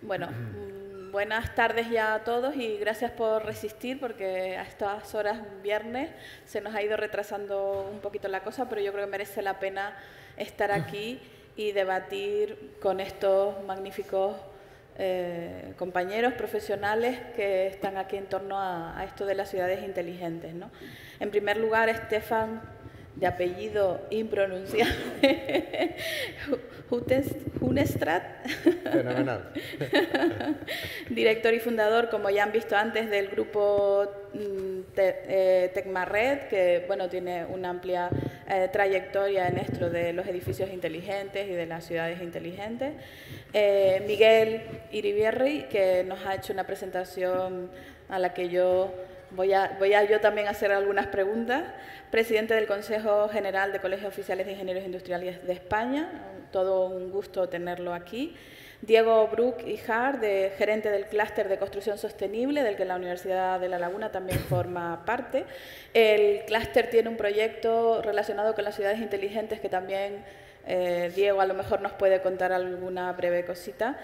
Bueno, buenas tardes ya a todos y gracias por resistir porque a estas horas viernes se nos ha ido retrasando un poquito la cosa, pero yo creo que merece la pena estar aquí y debatir con estos magníficos compañeros profesionales que están aquí en torno a esto de las ciudades inteligentes, ¿no? En primer lugar, Stefan, de apellido impronunciable, Hunestrat, Fenomenal. director y fundador, como ya han visto antes, del grupo Tecmared, que bueno, tiene una amplia trayectoria en esto de los edificios inteligentes y de las ciudades inteligentes. Miguel Iriberri, que nos ha hecho una presentación a la que yo voy a yo también hacer algunas preguntas. Presidente del Consejo General de Colegios Oficiales de Ingenieros Industriales de España, todo un gusto tenerlo aquí. Diego Bruch Ijar, gerente del Clúster de Construcción Sostenible, del que la Universidad de La Laguna también forma parte. El clúster tiene un proyecto relacionado con las ciudades inteligentes que también Diego a lo mejor nos puede contar alguna breve cosita.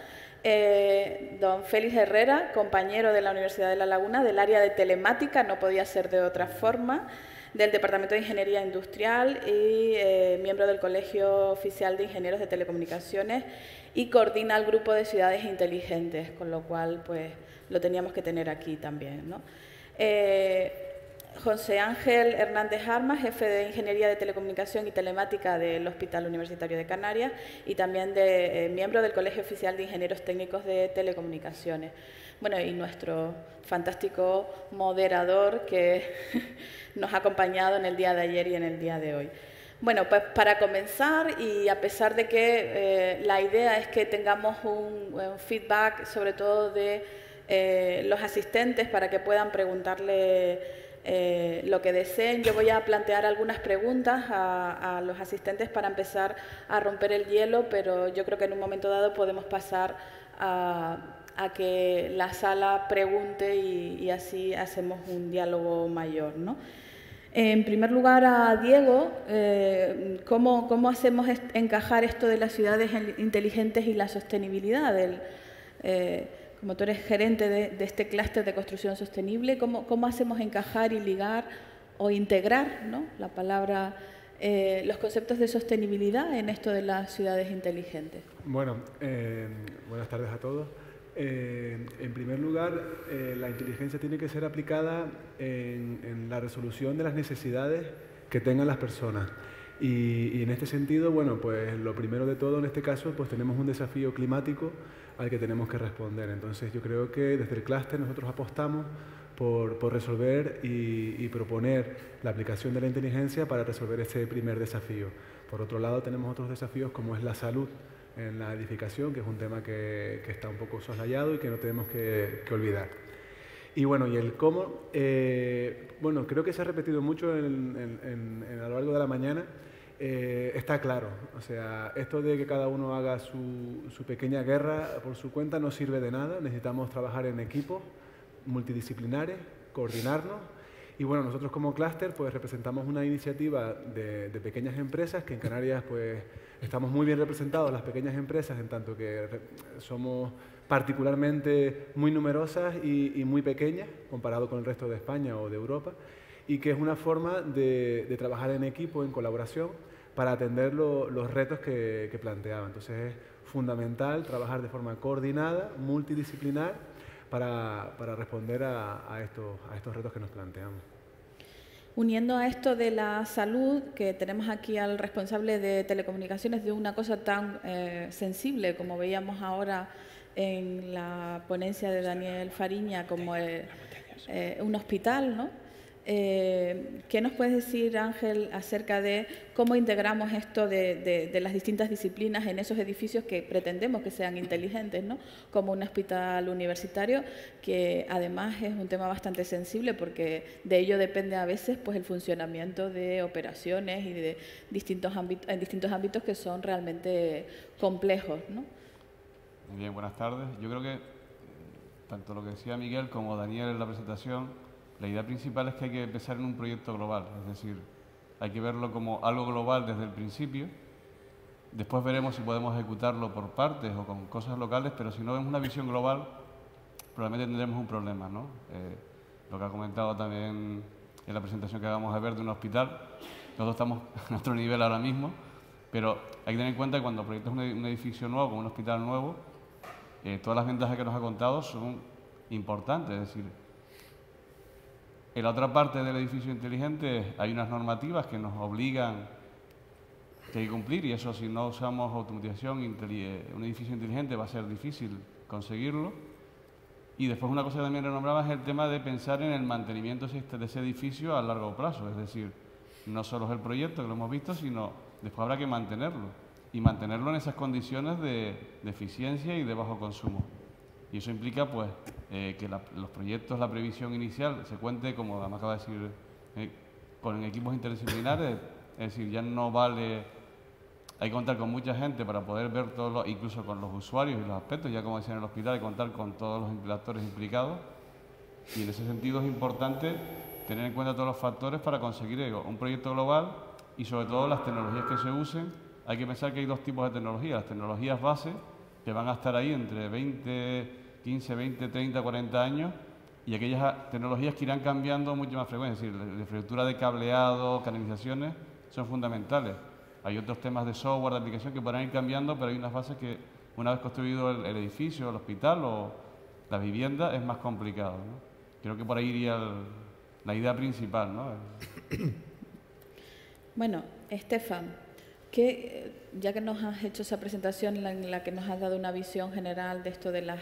Don Félix Herrera, compañero de la Universidad de La Laguna, del área de telemática, no podía ser de otra forma, del Departamento de Ingeniería Industrial y miembro del Colegio Oficial de Ingenieros de Telecomunicaciones y coordina el grupo de ciudades inteligentes, con lo cual pues lo teníamos que tener aquí también, ¿no? José Ángel Hernández Armas, jefe de Ingeniería de Telecomunicación y Telemática del Hospital Universitario de Canarias y también miembro del Colegio Oficial de Ingenieros Técnicos de Telecomunicaciones. Bueno, y nuestro fantástico moderador que nos ha acompañado en el día de ayer y en el día de hoy. Bueno, pues para comenzar, y a pesar de que la idea es que tengamos un feedback, sobre todo de los asistentes, para que puedan preguntarle lo que deseen, yo voy a plantear algunas preguntas a los asistentes para empezar a romper el hielo, pero yo creo que en un momento dado podemos pasar a que la sala pregunte y así hacemos un diálogo mayor, ¿no? En primer lugar, a Diego, ¿cómo hacemos encajar esto de las ciudades inteligentes y la sostenibilidad? Como tú eres gerente de este clúster de construcción sostenible, ¿cómo hacemos encajar y ligar o integrar, ¿no?, la palabra, los conceptos de sostenibilidad en esto de las ciudades inteligentes? Bueno, buenas tardes a todos. En primer lugar, la inteligencia tiene que ser aplicada en la resolución de las necesidades que tengan las personas. Y en este sentido, bueno, pues lo primero de todo en este caso, pues tenemos un desafío climático al que tenemos que responder. Entonces yo creo que desde el clúster nosotros apostamos por resolver y proponer la aplicación de la inteligencia para resolver ese primer desafío. Por otro lado, tenemos otros desafíos como es la salud en la edificación, que es un tema que está un poco soslayado y que no tenemos que olvidar. Y bueno, y el cómo, bueno, creo que se ha repetido mucho a lo largo de la mañana. Está claro, o sea, esto de que cada uno haga su pequeña guerra por su cuenta no sirve de nada. Necesitamos trabajar en equipos multidisciplinares, coordinarnos. Y bueno, nosotros como clúster pues representamos una iniciativa de pequeñas empresas que en Canarias pues estamos muy bien representados las pequeñas empresas, en tanto que somos particularmente muy numerosas y muy pequeñas comparado con el resto de España o de Europa, y que es una forma de trabajar en equipo, en colaboración, para atender los retos que planteaba. Entonces es fundamental trabajar de forma coordinada, multidisciplinar, para responder a estos retos que nos planteamos. Uniendo a esto de la salud, que tenemos aquí al responsable de telecomunicaciones de una cosa tan sensible como veíamos ahora en la ponencia de Daniel Fariña, como un hospital, ¿no? ¿Qué nos puedes decir, Ángel, acerca de cómo integramos esto de las distintas disciplinas en esos edificios que pretendemos que sean inteligentes, ¿no?, como un hospital universitario, que además es un tema bastante sensible porque de ello depende a veces pues el funcionamiento de operaciones y de distintos ámbitos que son realmente complejos, ¿no? Muy bien, buenas tardes. Yo creo que tanto lo que decía Miguel como Daniel en la presentación, la idea principal es que hay que empezar en un proyecto global, es decir, hay que verlo como algo global desde el principio Después veremos si podemos ejecutarlo por partes o con cosas locales, pero si no vemos una visión global, probablemente tendremos un problema, ¿no? Lo que ha comentado también en la presentación que acabamos de ver de un hospital, nosotros estamos a nuestro nivel ahora mismo, pero hay que tener en cuenta que cuando proyectas un edificio nuevo, como un hospital nuevo, todas las ventajas que nos ha contado son importantes. Es decir, en la otra parte del edificio inteligente hay unas normativas que nos obligan que hay que cumplir, y eso, si no usamos automatización, un edificio inteligente, va a ser difícil conseguirlo. Y después una cosa que también renombraba es el tema de pensar en el mantenimiento de ese edificio a largo plazo. Es decir, no solo es el proyecto, que lo hemos visto, sino después habrá que mantenerlo. Y mantenerlo en esas condiciones de eficiencia y de bajo consumo. Y eso implica, pues, que los proyectos, la previsión inicial, se cuente, como además acaba de decir, con equipos interdisciplinares. Es decir, ya no vale... Hay que contar con mucha gente para poder ver todos incluso con los usuarios y los aspectos, ya como decía en el hospital, hay que contar con todos los actores implicados. Y en ese sentido es importante tener en cuenta todos los factores para conseguir un proyecto global y sobre todo las tecnologías que se usen. Hay que pensar que hay dos tipos de tecnologías. Las tecnologías base, que van a estar ahí entre 15, 20, 30, 40 años, y aquellas tecnologías que irán cambiando mucho más frecuencia. Es decir, la infraestructura de cableado, canalizaciones, son fundamentales. Hay otros temas de software, de aplicación que podrán ir cambiando, pero hay unas bases que, una vez construido el edificio, el hospital o la vivienda, es más complicado, ¿no? Creo que por ahí iría la idea principal, ¿no? Bueno, Estefan, ya que nos has hecho esa presentación en la que nos has dado una visión general de esto de las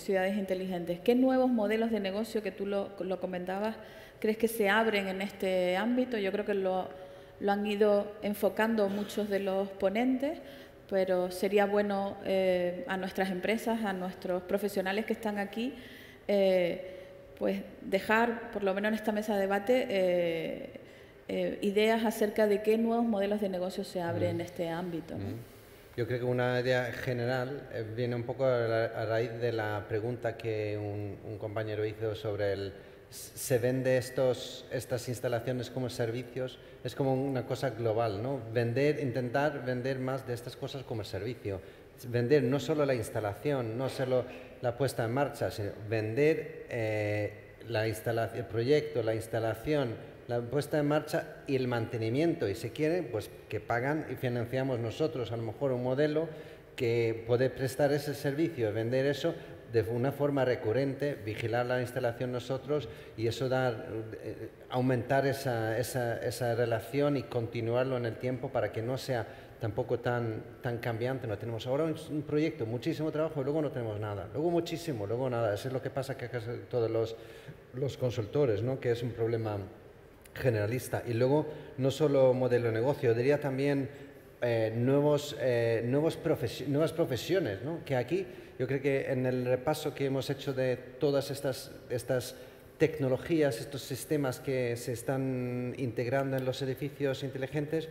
ciudades inteligentes, ¿qué nuevos modelos de negocio, que tú lo comentabas, crees que se abren en este ámbito? Yo creo que lo han ido enfocando muchos de los ponentes, pero sería bueno a nuestras empresas, a nuestros profesionales que están aquí, pues dejar, por lo menos en esta mesa de debate, ideas acerca de qué nuevos modelos de negocio se abren en este ámbito, ¿no? Yo creo que una idea general viene un poco a raíz de la pregunta que un compañero hizo sobre se vende estas instalaciones como servicios. Es como una cosa global, ¿no? Intentar vender más de estas cosas como servicio. Vender no solo la instalación, no solo la puesta en marcha, sino vender el proyecto, la instalación, la puesta en marcha y el mantenimiento. Y si quieren, pues que pagan y financiamos nosotros a lo mejor un modelo que puede prestar ese servicio, vender eso de una forma recurrente, vigilar la instalación nosotros, y eso aumentar esa relación y continuarlo en el tiempo para que no sea tampoco tan cambiante. No tenemos ahora un proyecto, muchísimo trabajo, y luego no tenemos nada, luego muchísimo, luego nada. Eso es lo que pasa que casi todos los consultores, ¿no? Que es un problema generalista. Y luego no solo modelo de negocio, diría también nuevas profesiones, ¿no? Que aquí yo creo que en el repaso que hemos hecho de todas estas tecnologías, estos sistemas que se están integrando en los edificios inteligentes,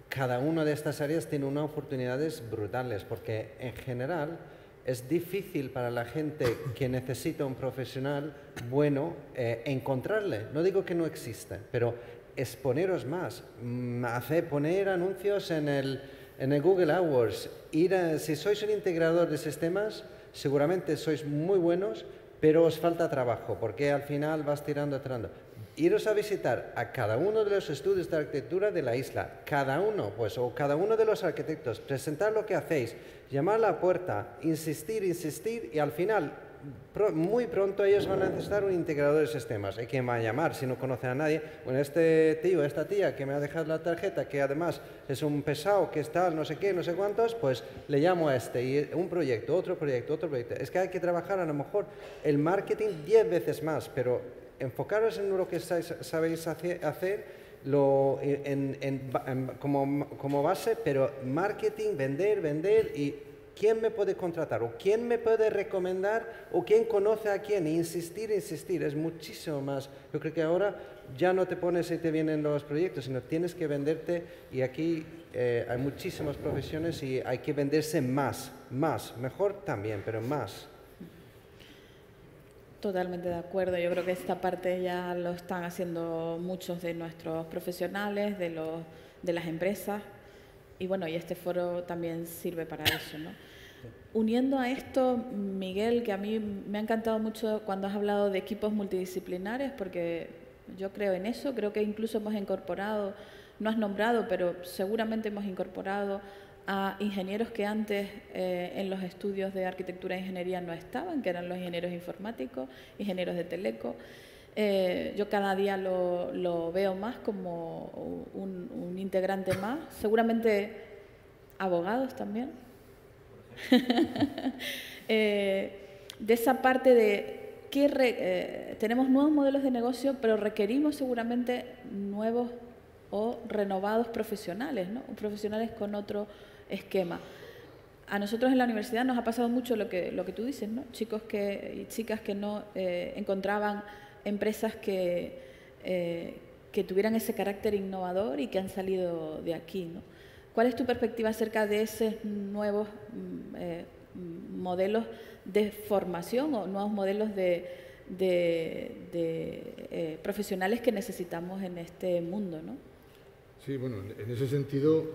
cada una de estas áreas tiene unas oportunidades brutales, porque en general es difícil para la gente que necesita un profesional bueno encontrarle. No digo que no exista, pero exponeros más, poner anuncios en el Google AdWords, si sois un integrador de sistemas, seguramente sois muy buenos, pero os falta trabajo, porque al final vas tirando. Iros a visitar a cada uno de los estudios de arquitectura de la isla, cada uno de los arquitectos, presentar lo que hacéis, llamar a la puerta, insistir, y al final, muy pronto ellos van a necesitar un integrador de sistemas. ¿Y quién va a llamar si no conocen a nadie? Bueno, este tío, esta tía que me ha dejado la tarjeta, que además es un pesado, que está no sé qué, no sé cuántos, pues le llamo a este, y un proyecto, otro proyecto. Es que hay que trabajar a lo mejor el marketing 10 veces más, pero enfocaros en lo que sabéis hacer como base, pero marketing, vender, y quién me puede contratar, o quién me puede recomendar, o quién conoce a quién. Insistir, es muchísimo más. Yo creo que ahora ya no te pones y te vienen los proyectos, sino tienes que venderte, y aquí hay muchísimas profesiones y hay que venderse más, mejor también, pero más. Totalmente de acuerdo. Yo creo que esta parte ya lo están haciendo muchos de nuestros profesionales, de las empresas. bueno, y este foro también sirve para eso, ¿no? Uniendo a esto, Miguel, que a mí me ha encantado mucho cuando has hablado de equipos multidisciplinares, porque yo creo en eso, creo que incluso hemos incorporado, no has nombrado, pero seguramente hemos incorporado a ingenieros que antes en los estudios de arquitectura e ingeniería no estaban, que eran los ingenieros informáticos, ingenieros de teleco. Yo cada día lo veo más como un integrante más, seguramente abogados también. De esa parte de que tenemos nuevos modelos de negocio, pero requerimos seguramente nuevos o renovados profesionales, ¿no? Profesionales con otro esquema. A nosotros en la universidad nos ha pasado mucho lo que tú dices, ¿no? Chicos y chicas que no encontraban empresas que tuvieran ese carácter innovador y que han salido de aquí, ¿no? ¿Cuál es tu perspectiva acerca de esos nuevos modelos de formación o nuevos modelos de profesionales que necesitamos en este mundo, ¿no? Sí, bueno, en ese sentido,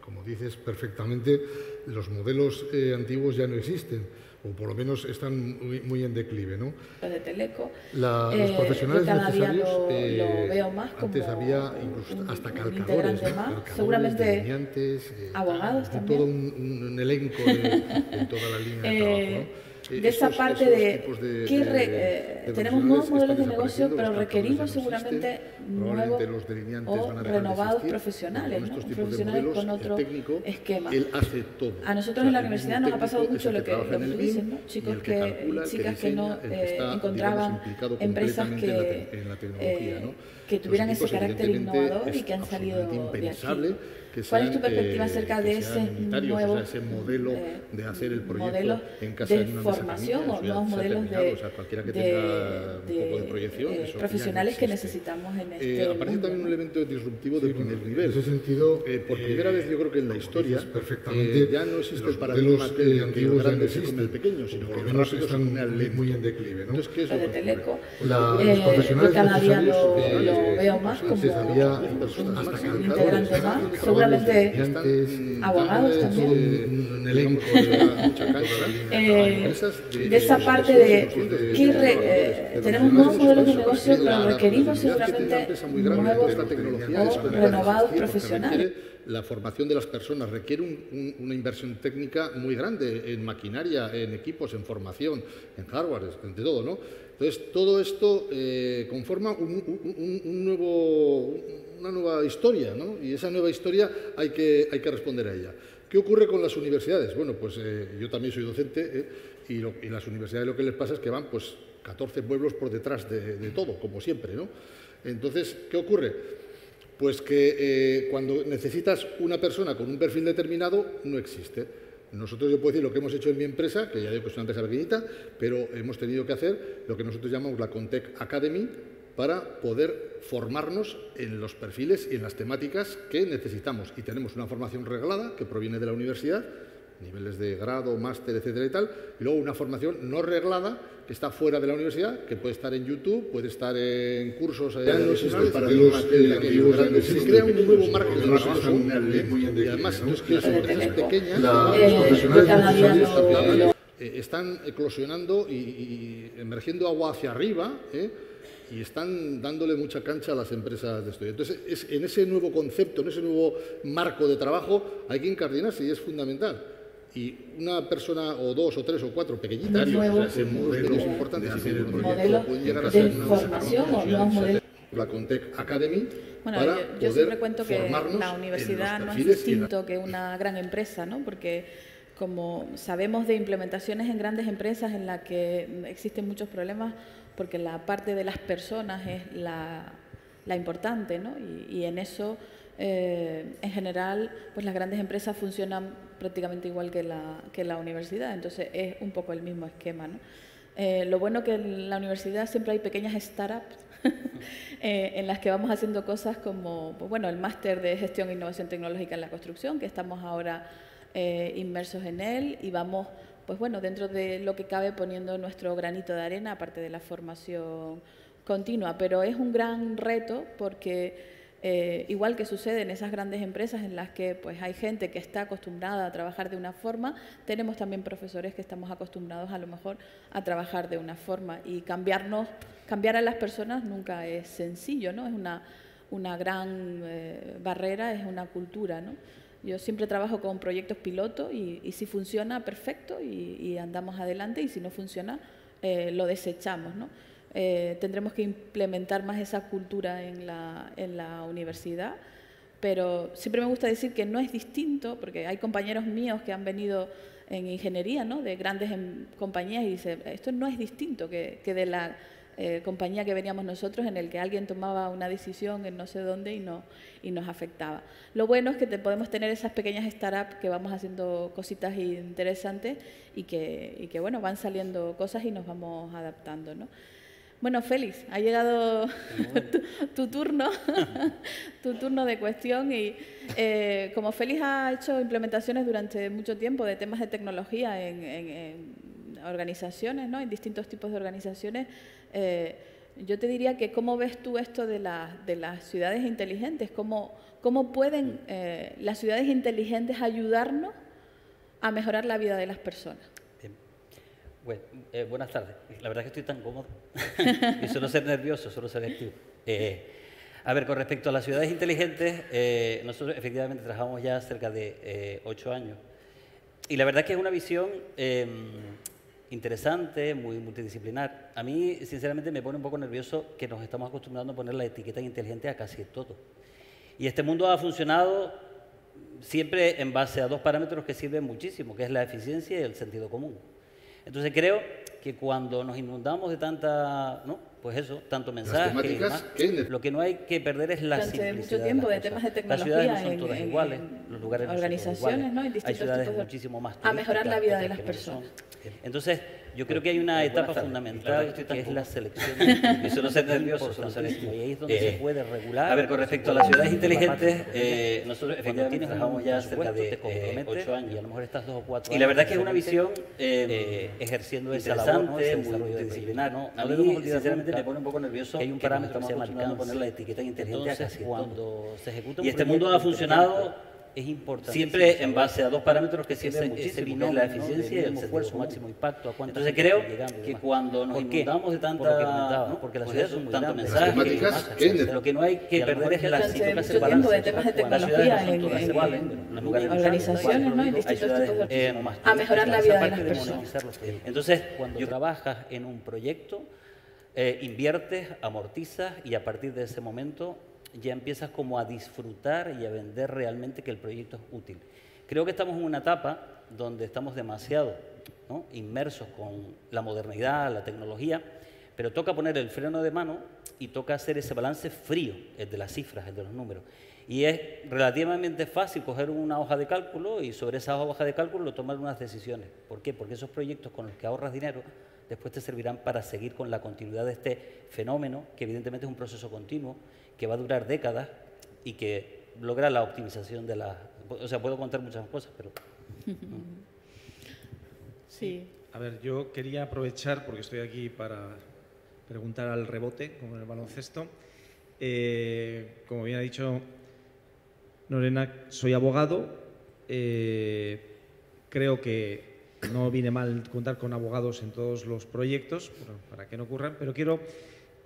como dices perfectamente, los modelos antiguos ya no existen, o por lo menos están muy en declive, ¿no? Los de teleco, los profesionales cada necesarios, día lo veo más como antes había incluso hasta calcadores, integrante más, calcadores, seguramente delineantes, abogados también. todo un elenco en toda la línea de trabajo, ¿no? De esa parte tenemos nuevos modelos de negocio, pero requerimos seguramente nuevos o renovados profesionales, ¿no? Profesionales con otro esquema. A nosotros en la universidad nos ha pasado mucho lo que tú dices, ¿no? Chicos y chicas que no encontraban empresas que tuvieran ese carácter innovador y que han salido de aquí. ¿Cuál es tu perspectiva acerca de ese nuevo modelo de hacer el proyecto modelos en casa de formación o nuevos modelos de profesionales que necesitamos en este aparece también un elemento disruptivo de primer nivel. En ese sentido, por primera vez yo creo que en la historia ya no existe el paradigma que el grande se come el pequeño, sino que los rápidos se come al lento. Muy en declive, ¿no? Entonces, ¿qué es lo de que teleco? ocurre? Yo cada día lo veo más como un integrante más, seguramente abogados también. Un elenco de mucha cancha. De esa parte de tenemos nuevos modelos de negocio, pero requerimos seguramente nuevos o renovados profesionales. La formación de las personas requiere una inversión técnica muy grande en maquinaria, en equipos, en formación, en hardware, en todo, ¿no? Entonces, todo esto conforma una nueva historia, ¿no? Y esa nueva historia hay que responder a ella. ¿Qué ocurre con las universidades? Bueno, pues yo también soy docente y las universidades lo que les pasa es que van pues 14 pueblos por detrás de todo, como siempre, ¿no? Entonces, ¿qué ocurre? Pues que cuando necesitas una persona con un perfil determinado, no existe. Nosotros, yo puedo decir lo que hemos hecho en mi empresa, que ya digo que es una empresa pequeñita, pero hemos tenido que hacer lo que nosotros llamamos la Contec Academy para poder formarnos en los perfiles y en las temáticas que necesitamos. Y tenemos una formación reglada que proviene de la universidad, niveles de grado, máster, etcétera y tal, y luego una formación no reglada que está fuera de la universidad, que puede estar en YouTube, puede estar en cursos se crea un nuevo marco de trabajo y además es que las empresas pequeñas están eclosionando y emergiendo agua hacia arriba, y están dándole mucha cancha a las empresas de estudio. Entonces, en ese nuevo concepto, en ese nuevo marco de trabajo, hay que incardinarse y es fundamental. Y una persona o dos o tres o cuatro pequeñitas, modelos importantes pueden llegar a ser la Contec Academy. Bueno, yo siempre cuento que la universidad no es distinto que una gran empresa, ¿no? Porque como sabemos de implementaciones en grandes empresas en las que existen muchos problemas, porque la parte de las personas es la importante, ¿no? Y en eso, en general, pues las grandes empresas funcionan prácticamente igual que la universidad, entonces es un poco el mismo esquema, ¿no? Lo bueno que en la universidad siempre hay pequeñas startups en las que vamos haciendo cosas como, pues bueno, el máster de Gestión e Innovación Tecnológica en la Construcción, que estamos ahora inmersos en él y vamos, pues bueno, dentro de lo que cabe poniendo nuestro granito de arena, aparte de la formación continua, pero es un gran reto porque igual que sucede en esas grandes empresas en las que pues, hay gente que está acostumbrada a trabajar de una forma, tenemos también profesores que estamos acostumbrados a lo mejor a trabajar de una forma, y cambiar a las personas nunca es sencillo, ¿no? Es una gran barrera, es una cultura, ¿no? Yo siempre trabajo con proyectos piloto y si funciona, perfecto, y andamos adelante, y si no funciona, lo desechamos, ¿no? Tendremos que implementar más esa cultura en la universidad, pero siempre me gusta decir que no es distinto, porque hay compañeros míos que han venido en ingeniería, ¿no? De grandes compañías, y dicen, esto no es distinto que de la compañía que veníamos nosotros, en el que alguien tomaba una decisión en no sé dónde y nos afectaba. Lo bueno es que podemos tener esas pequeñas startups que vamos haciendo cositas interesantes y que bueno, van saliendo cosas y nos vamos adaptando, ¿no? Bueno, Félix, ha llegado tu turno, tu turno de cuestión, y como Félix ha hecho implementaciones durante mucho tiempo de temas de tecnología en organizaciones, ¿no? En distintos tipos de organizaciones, yo te diría que ¿cómo ves tú esto de las ciudades inteligentes? ¿Cómo pueden las ciudades inteligentes ayudarnos a mejorar la vida de las personas? Bueno, buenas tardes. La verdad es que estoy tan cómodo y suelo ser nervioso, suelo ser activo. A ver, con respecto a las ciudades inteligentes, nosotros efectivamente trabajamos ya cerca de 8 años. Y la verdad es que es una visión interesante, muy multidisciplinar. A mí, sinceramente, me pone un poco nervioso que nos estamos acostumbrando a poner la etiqueta inteligente a casi todo. Y este mundo ha funcionado siempre en base a 2 parámetros que sirven muchísimo, que es la eficiencia y el sentido común. Entonces creo que cuando nos inundamos de tanta, ¿no? Pues eso, tanto mensaje y demás, lo que no hay que perder es la simplicidad. Durante mucho tiempo de temas de tecnología, las ciudades no son todas iguales, los lugares no son todos iguales, ¿no? En distintos hay ciudades tipos de, muchísimo más a mejorar la vida de las personas. Entonces, yo creo que hay una etapa fundamental que es la selección. Y suelo ser nervioso, y ahí es donde se puede regular. A ver, con respecto a las ciudades inteligentes, nosotros efectivamente trabajamos ya cerca de 8 años, y a lo mejor estas 2 o 4 años. Y la verdad es que es una visión ejerciendo esa labor, muy multidisciplinar. No debemos olvidar, sinceramente, me pone un poco nervioso que hay un parámetro que se llama alcance, poner la etiqueta inteligente a casi cuando se ejecuta un proyecto. Y este mundo ha funcionado es importante siempre en base a 2 parámetros que sirven muchísimo, la eficiencia y el esfuerzo máximo impacto. Entonces creo que cuando nos inundamos de tanta, porque las ciudades son tanto mensaje, lo que no hay que perder es la situación de temas de tecnología en organizaciones, ¿no? En distintos tipos de, a mejorar la vida de las personas. Entonces, cuando trabajas en un proyecto, inviertes, amortizas, y a partir de ese momento ya empiezas como a disfrutar y a vender realmente que el proyecto es útil. Creo que estamos en una etapa donde estamos demasiado, ¿no?, inmersos con la modernidad, la tecnología, pero toca poner el freno de mano y toca hacer ese balance frío, el de las cifras, el de los números. Y es relativamente fácil coger una hoja de cálculo y sobre esa hoja de cálculo tomar unas decisiones. ¿Por qué? Porque esos proyectos con los que ahorras dinero después te servirán para seguir con la continuidad de este fenómeno, que evidentemente es un proceso continuo, que va a durar décadas y que logra la optimización de la... O sea, puedo contar muchas cosas, pero... Sí. A ver, yo quería aprovechar, porque estoy aquí para preguntar al rebote, como en el baloncesto. Como bien ha dicho Lorena, soy abogado. Creo que no viene mal contar con abogados en todos los proyectos, para que no ocurran, pero quiero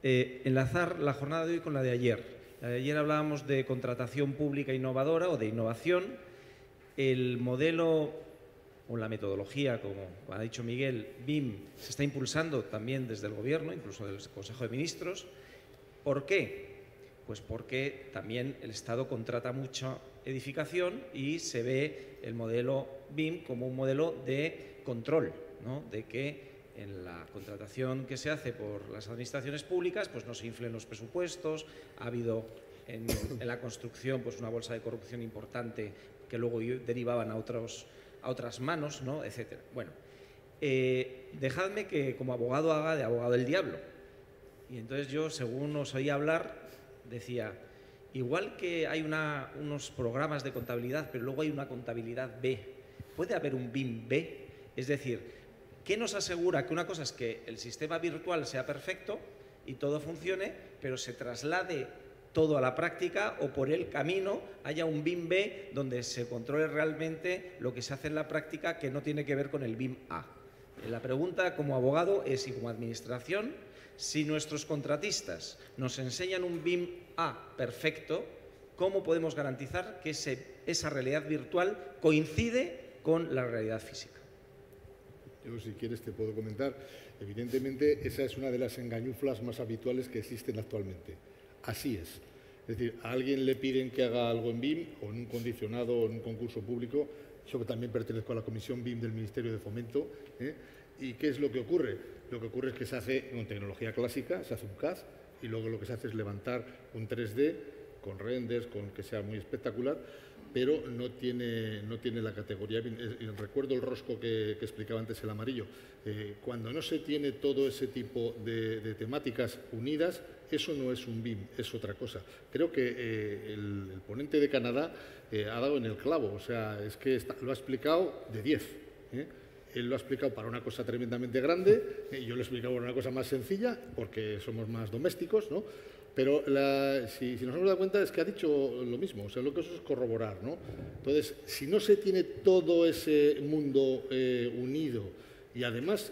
enlazar la jornada de hoy con la de ayer. La de ayer hablábamos de contratación pública innovadora o de innovación. El modelo o la metodología, como ha dicho Miguel, BIM, se está impulsando también desde el Gobierno, incluso del Consejo de Ministros. ¿Por qué? Pues porque también el Estado contrata mucha edificación y se ve el modelo BIM como un modelo de control, ¿no?, de que en la contratación que se hace por las administraciones públicas pues no se inflen los presupuestos. Ha habido en la construcción pues una bolsa de corrupción importante que luego derivaban a otras manos, ¿no?, etcétera. Bueno, dejadme que como abogado haga de abogado del diablo. Y entonces yo, según os oí hablar, decía, igual que hay unos programas de contabilidad, pero luego hay una contabilidad B, ¿puede haber un BIM B? Es decir, ¿qué nos asegura que una cosa es que el sistema virtual sea perfecto y todo funcione, pero se traslade todo a la práctica o por el camino haya un BIM B donde se controle realmente lo que se hace en la práctica que no tiene que ver con el BIM A. La pregunta como abogado es, y como administración, si nuestros contratistas nos enseñan un BIM A perfecto, ¿cómo podemos garantizar que esa realidad virtual coincide con la realidad física? Yo, si quieres, te puedo comentar. Evidentemente, esa es una de las engañuflas más habituales que existen actualmente. Así es. Es decir, a alguien le piden que haga algo en BIM o en un condicionado o en un concurso público. Yo también pertenezco a la comisión BIM del Ministerio de Fomento. ¿Y qué es lo que ocurre? Lo que ocurre es que se hace con tecnología clásica, se hace un CAD y luego lo que se hace es levantar un 3D con renders, con que sea muy espectacular, pero no tiene la categoría BIM. Recuerdo el rosco que explicaba antes, el amarillo. Cuando no se tiene todo ese tipo de temáticas unidas, eso no es un BIM, es otra cosa. Creo que el ponente de Canadá ha dado en el clavo, o sea, es que lo ha explicado de 10. Él lo ha explicado para una cosa tremendamente grande, yo lo he explicado para una cosa más sencilla, porque somos más domésticos, ¿no? Pero si nos hemos dado cuenta es que ha dicho lo mismo, o sea, lo que eso es corroborar, ¿no? Entonces, si no se tiene todo ese mundo unido y además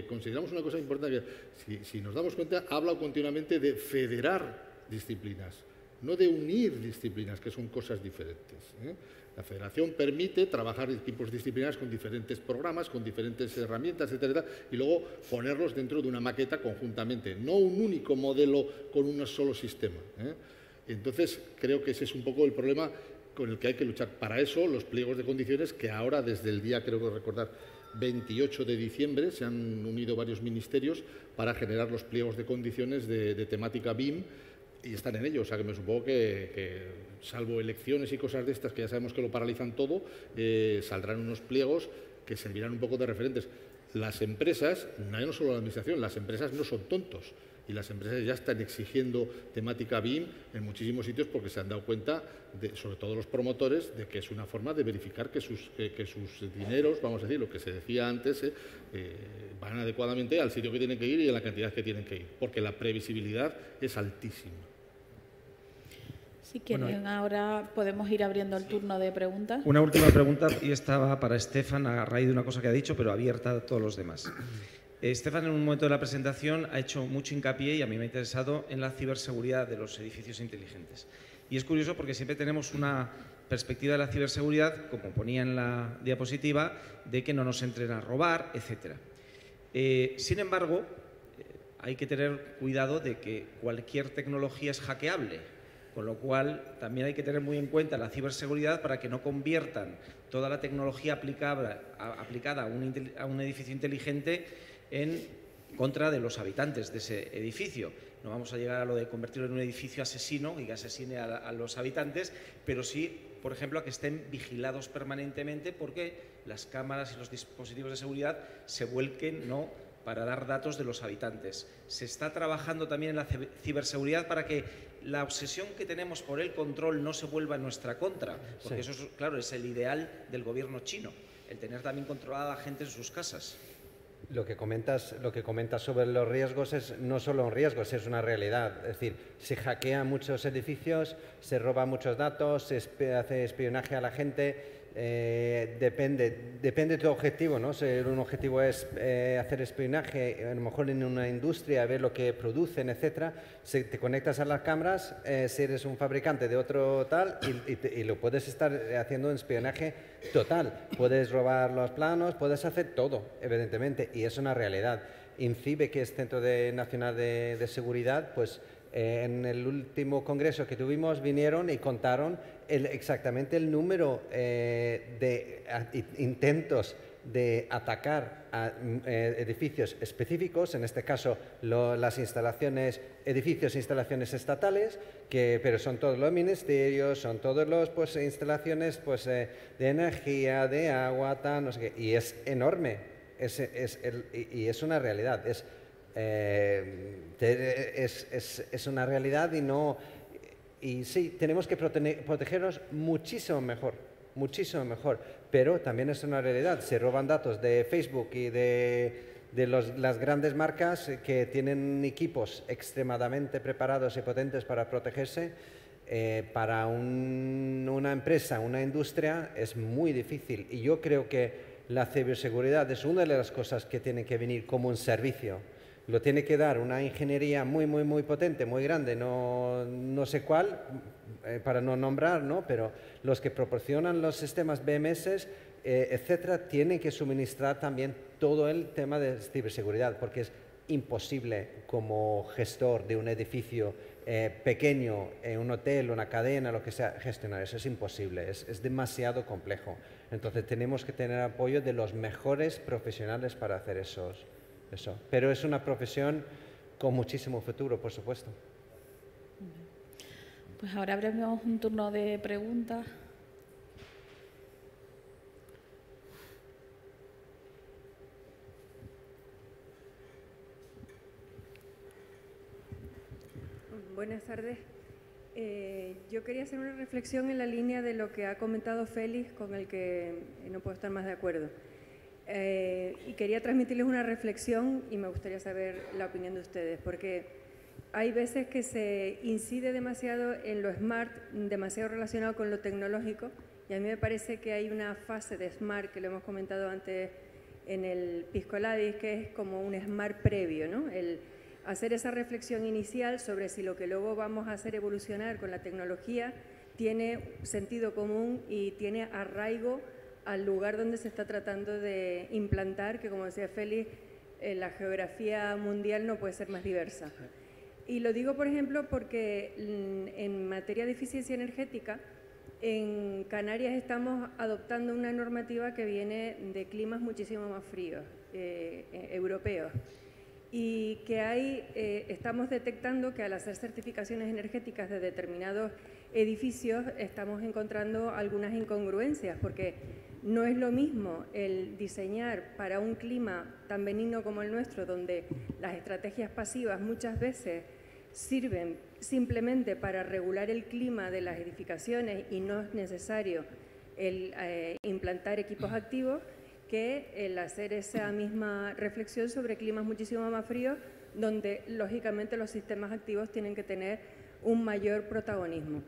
consideramos una cosa importante, que si nos damos cuenta, ha hablado continuamente de federar disciplinas, no de unir disciplinas, que son cosas diferentes. La federación permite trabajar equipos disciplinares con diferentes programas, con diferentes herramientas, etcétera, y luego ponerlos dentro de una maqueta conjuntamente, no un único modelo con un solo sistema. Entonces, creo que ese es un poco el problema con el que hay que luchar. Para eso, los pliegos de condiciones, que ahora, desde el día, creo que recordar, 28 de diciembre, se han unido varios ministerios para generar los pliegos de condiciones de temática BIM, y están en ello, o sea que me supongo que salvo elecciones y cosas de estas que ya sabemos que lo paralizan todo, saldrán unos pliegos que servirán un poco de referentes. Las empresas, no solo la administración, las empresas no son tontos y las empresas ya están exigiendo temática BIM en muchísimos sitios porque se han dado cuenta, sobre todo los promotores, de que es una forma de verificar que sus dineros, vamos a decir, lo que se decía antes, van adecuadamente al sitio que tienen que ir y en la cantidad que tienen que ir, porque la previsibilidad es altísima. Si quieren, ahora podemos ir abriendo el turno de preguntas. Una última pregunta, y esta va para Estefan, a raíz de una cosa que ha dicho, pero abierta a todos los demás. Estefan, en un momento de la presentación, ha hecho mucho hincapié, y a mí me ha interesado, en la ciberseguridad de los edificios inteligentes. Y es curioso porque siempre tenemos una perspectiva de la ciberseguridad, como ponía en la diapositiva, de que no nos entren a robar, etc. Sin embargo, hay que tener cuidado de que cualquier tecnología es hackeable. Con lo cual, también hay que tener muy en cuenta la ciberseguridad para que no conviertan toda la tecnología aplicada a un edificio inteligente en contra de los habitantes de ese edificio. No vamos a llegar a lo de convertirlo en un edificio asesino y que asesine a los habitantes, pero sí, por ejemplo, a que estén vigilados permanentemente porque las cámaras y los dispositivos de seguridad se vuelquen, ¿no?, para dar datos de los habitantes. Se está trabajando también en la ciberseguridad para que la obsesión que tenemos por el control no se vuelva en nuestra contra, porque eso, claro, es el ideal del gobierno chino, el tener también controlada a la gente en sus casas. Lo que comentas sobre los riesgos es no solo un riesgo, es una realidad. Es decir, se hackean muchos edificios, se roban muchos datos, se hace espionaje a la gente. Depende de tu objetivo, ¿no? Si un objetivo es hacer espionaje, a lo mejor en una industria, ver lo que producen, etcétera, si te conectas a las cámaras, si eres un fabricante de otro tal, y lo puedes estar haciendo en espionaje total. Puedes robar los planos, puedes hacer todo, evidentemente, y es una realidad. INCIBE, que es Centro Nacional de Seguridad, pues en el último congreso que tuvimos vinieron y contaron exactamente el número de intentos de atacar a edificios específicos, en este caso las instalaciones, edificios e instalaciones estatales, pero son todos los ministerios, son todos los instalaciones de energía, de agua, tal, no sé qué, y es enorme, y es una realidad, es una realidad y sí, tenemos que protegernos muchísimo mejor, pero también es una realidad. Se roban datos de Facebook y de las grandes marcas que tienen equipos extremadamente preparados y potentes para protegerse. Para una empresa, una industria, es muy difícil. Y yo creo que la ciberseguridad es una de las cosas que tiene que venir como un servicio. Lo tiene que dar una ingeniería muy potente, muy grande, no sé cuál, para no nombrar, ¿no? Pero los que proporcionan los sistemas BMS, etcétera, tienen que suministrar también todo el tema de ciberseguridad, porque es imposible como gestor de un edificio pequeño, un hotel, una cadena, lo que sea, gestionar eso. Es imposible, es demasiado complejo. Entonces tenemos que tener apoyo de los mejores profesionales para hacer eso. Pero es una profesión con muchísimo futuro, por supuesto. Pues ahora abrimos un turno de preguntas. Buenas tardes. Yo quería hacer una reflexión en la línea de lo que ha comentado Félix, con el que no puedo estar más de acuerdo. Y quería transmitirles una reflexión y me gustaría saber la opinión de ustedes, porque hay veces que se incide demasiado en lo smart, demasiado relacionado con lo tecnológico, y a mí me parece que hay una fase de smart, que lo hemos comentado antes en el Piscoladis, que es como un smart previo, ¿no? El hacer esa reflexión inicial sobre si lo que luego vamos a hacer evolucionar con la tecnología tiene sentido común y tiene arraigo al lugar donde se está tratando de implantar, que como decía Félix, la geografía mundial no puede ser más diversa. Y lo digo, por ejemplo, porque en materia de eficiencia energética, en Canarias estamos adoptando una normativa que viene de climas muchísimo más fríos, europeos. Y que estamos detectando que al hacer certificaciones energéticas de determinados edificios estamos encontrando algunas incongruencias, porque no es lo mismo el diseñar para un clima tan benigno como el nuestro, donde las estrategias pasivas muchas veces sirven simplemente para regular el clima de las edificaciones y no es necesario el implantar equipos activos, que el hacer esa misma reflexión sobre climas muchísimo más fríos, donde lógicamente los sistemas activos tienen que tener un mayor protagonismo.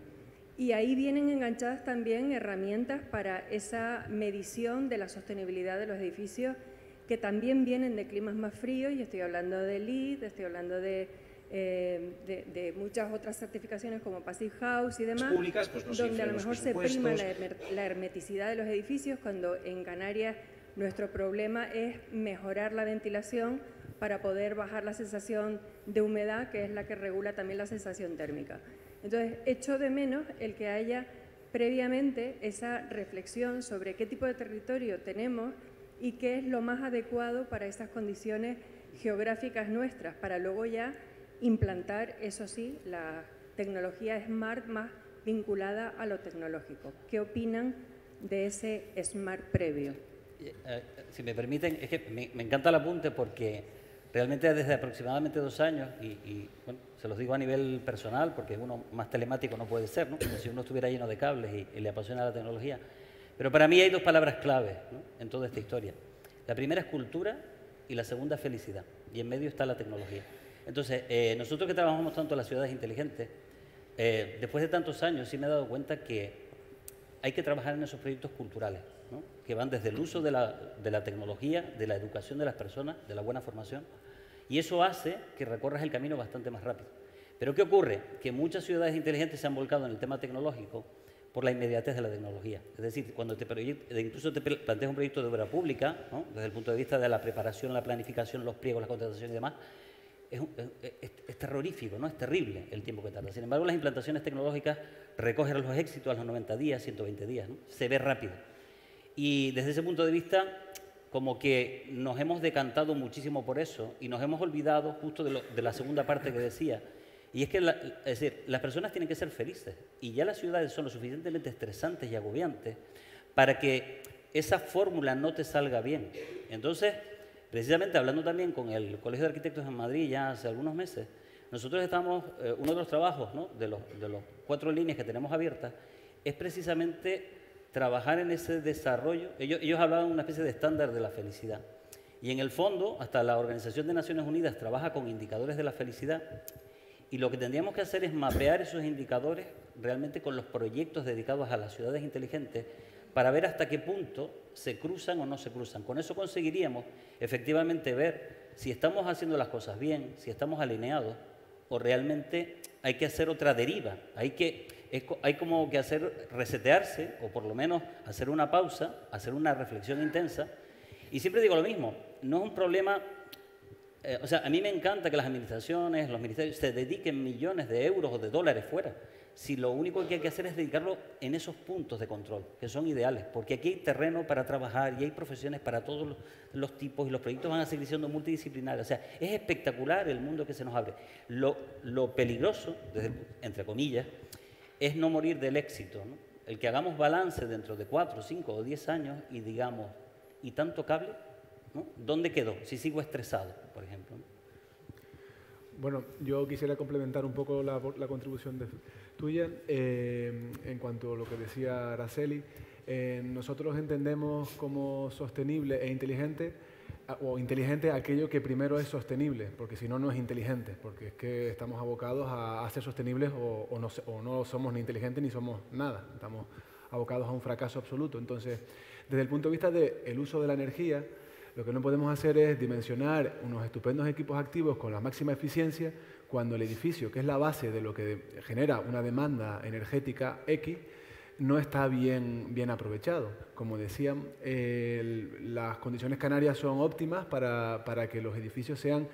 Y ahí vienen enganchadas también herramientas para esa medición de la sostenibilidad de los edificios, que también vienen de climas más fríos, y estoy hablando de LEED, estoy hablando de muchas otras certificaciones como Passive House y demás, públicas, pues no donde a lo mejor se prima la hermeticidad de los edificios, cuando en Canarias nuestro problema es mejorar la ventilación para poder bajar la sensación de humedad, que es la que regula también la sensación térmica. Entonces, echo de menos el que haya previamente esa reflexión sobre qué tipo de territorio tenemos y qué es lo más adecuado para esas condiciones geográficas nuestras, para luego ya implantar, eso sí, la tecnología smart más vinculada a lo tecnológico. ¿Qué opinan de ese smart previo? Si me permiten, es que me encanta el apunte, porque realmente desde aproximadamente 2 años, y bueno, se los digo a nivel personal, porque uno más telemático no puede ser, ¿no? Como si uno estuviera lleno de cables y le apasiona la tecnología. Pero para mí hay 2 palabras claves, ¿no?, en toda esta historia. La primera es cultura y la segunda es felicidad. Y en medio está la tecnología. Entonces, nosotros que trabajamos tanto en las ciudades inteligentes, después de tantos años sí me he dado cuenta que hay que trabajar en esos proyectos culturales, ¿no?, que van desde el uso de la tecnología, de la educación de las personas, de la buena formación, y eso hace que recorras el camino bastante más rápido. Pero ¿qué ocurre? Que muchas ciudades inteligentes se han volcado en el tema tecnológico por la inmediatez de la tecnología. Es decir, cuando incluso te planteas un proyecto de obra pública, ¿no?, desde el punto de vista de la preparación, la planificación, los pliegos, la contratación y demás, es terrorífico, ¿no? Es terrible el tiempo que tarda. Sin embargo, las implantaciones tecnológicas recogen los éxitos a los 90 días, 120 días, ¿no? Se ve rápido. Y desde ese punto de vista, como que nos hemos decantado muchísimo por eso y nos hemos olvidado justo de la segunda parte que decía. Y es que es decir, las personas tienen que ser felices, y ya las ciudades son lo suficientemente estresantes y agobiantes para que esa fórmula no te salga bien. Entonces, precisamente hablando también con el Colegio de Arquitectos en Madrid ya hace algunos meses, nosotros estamos, uno de los trabajos, ¿no?, de los 4 líneas que tenemos abiertas, es precisamente trabajar en ese desarrollo. Ellos hablaban de una especie de estándar de la felicidad. Y en el fondo, hasta la Organización de Naciones Unidas trabaja con indicadores de la felicidad, y lo que tendríamos que hacer es mapear esos indicadores realmente con los proyectos dedicados a las ciudades inteligentes para ver hasta qué punto se cruzan o no se cruzan. Con eso conseguiríamos efectivamente ver si estamos haciendo las cosas bien, si estamos alineados o realmente hay que hacer otra deriva. Hay como que resetearse o por lo menos hacer una pausa, hacer una reflexión intensa. Y siempre digo lo mismo, no es un problema... o sea, a mí me encanta que las administraciones, los ministerios se dediquen millones de euros o de dólares fuera, si lo único que hay que hacer es dedicarlo en esos puntos de control, que son ideales, porque aquí hay terreno para trabajar y hay profesiones para todos los tipos y los proyectos van a seguir siendo multidisciplinarios. O sea, es espectacular el mundo que se nos abre. Lo peligroso, entre comillas, es no morir del éxito, ¿no? El que hagamos balance dentro de 4, 5 o 10 años y digamos, ¿y tanto cable? ¿No? ¿Dónde quedó? Si sigo estresado, por ejemplo, ¿no? Bueno, yo quisiera complementar un poco la contribución tuya en cuanto a lo que decía Araceli. Nosotros entendemos como sostenible e inteligente, o inteligente aquello que primero es sostenible, porque si no, no es inteligente, porque es que estamos abocados a ser sostenibles o no somos ni inteligentes ni somos nada, estamos abocados a un fracaso absoluto. Entonces, desde el punto de vista del uso de la energía, lo que no podemos hacer es dimensionar unos estupendos equipos activos con la máxima eficiencia cuando el edificio, que es la base de lo que genera una demanda energética X, no está bien aprovechado. Como decían, las condiciones canarias son óptimas para que los edificios sean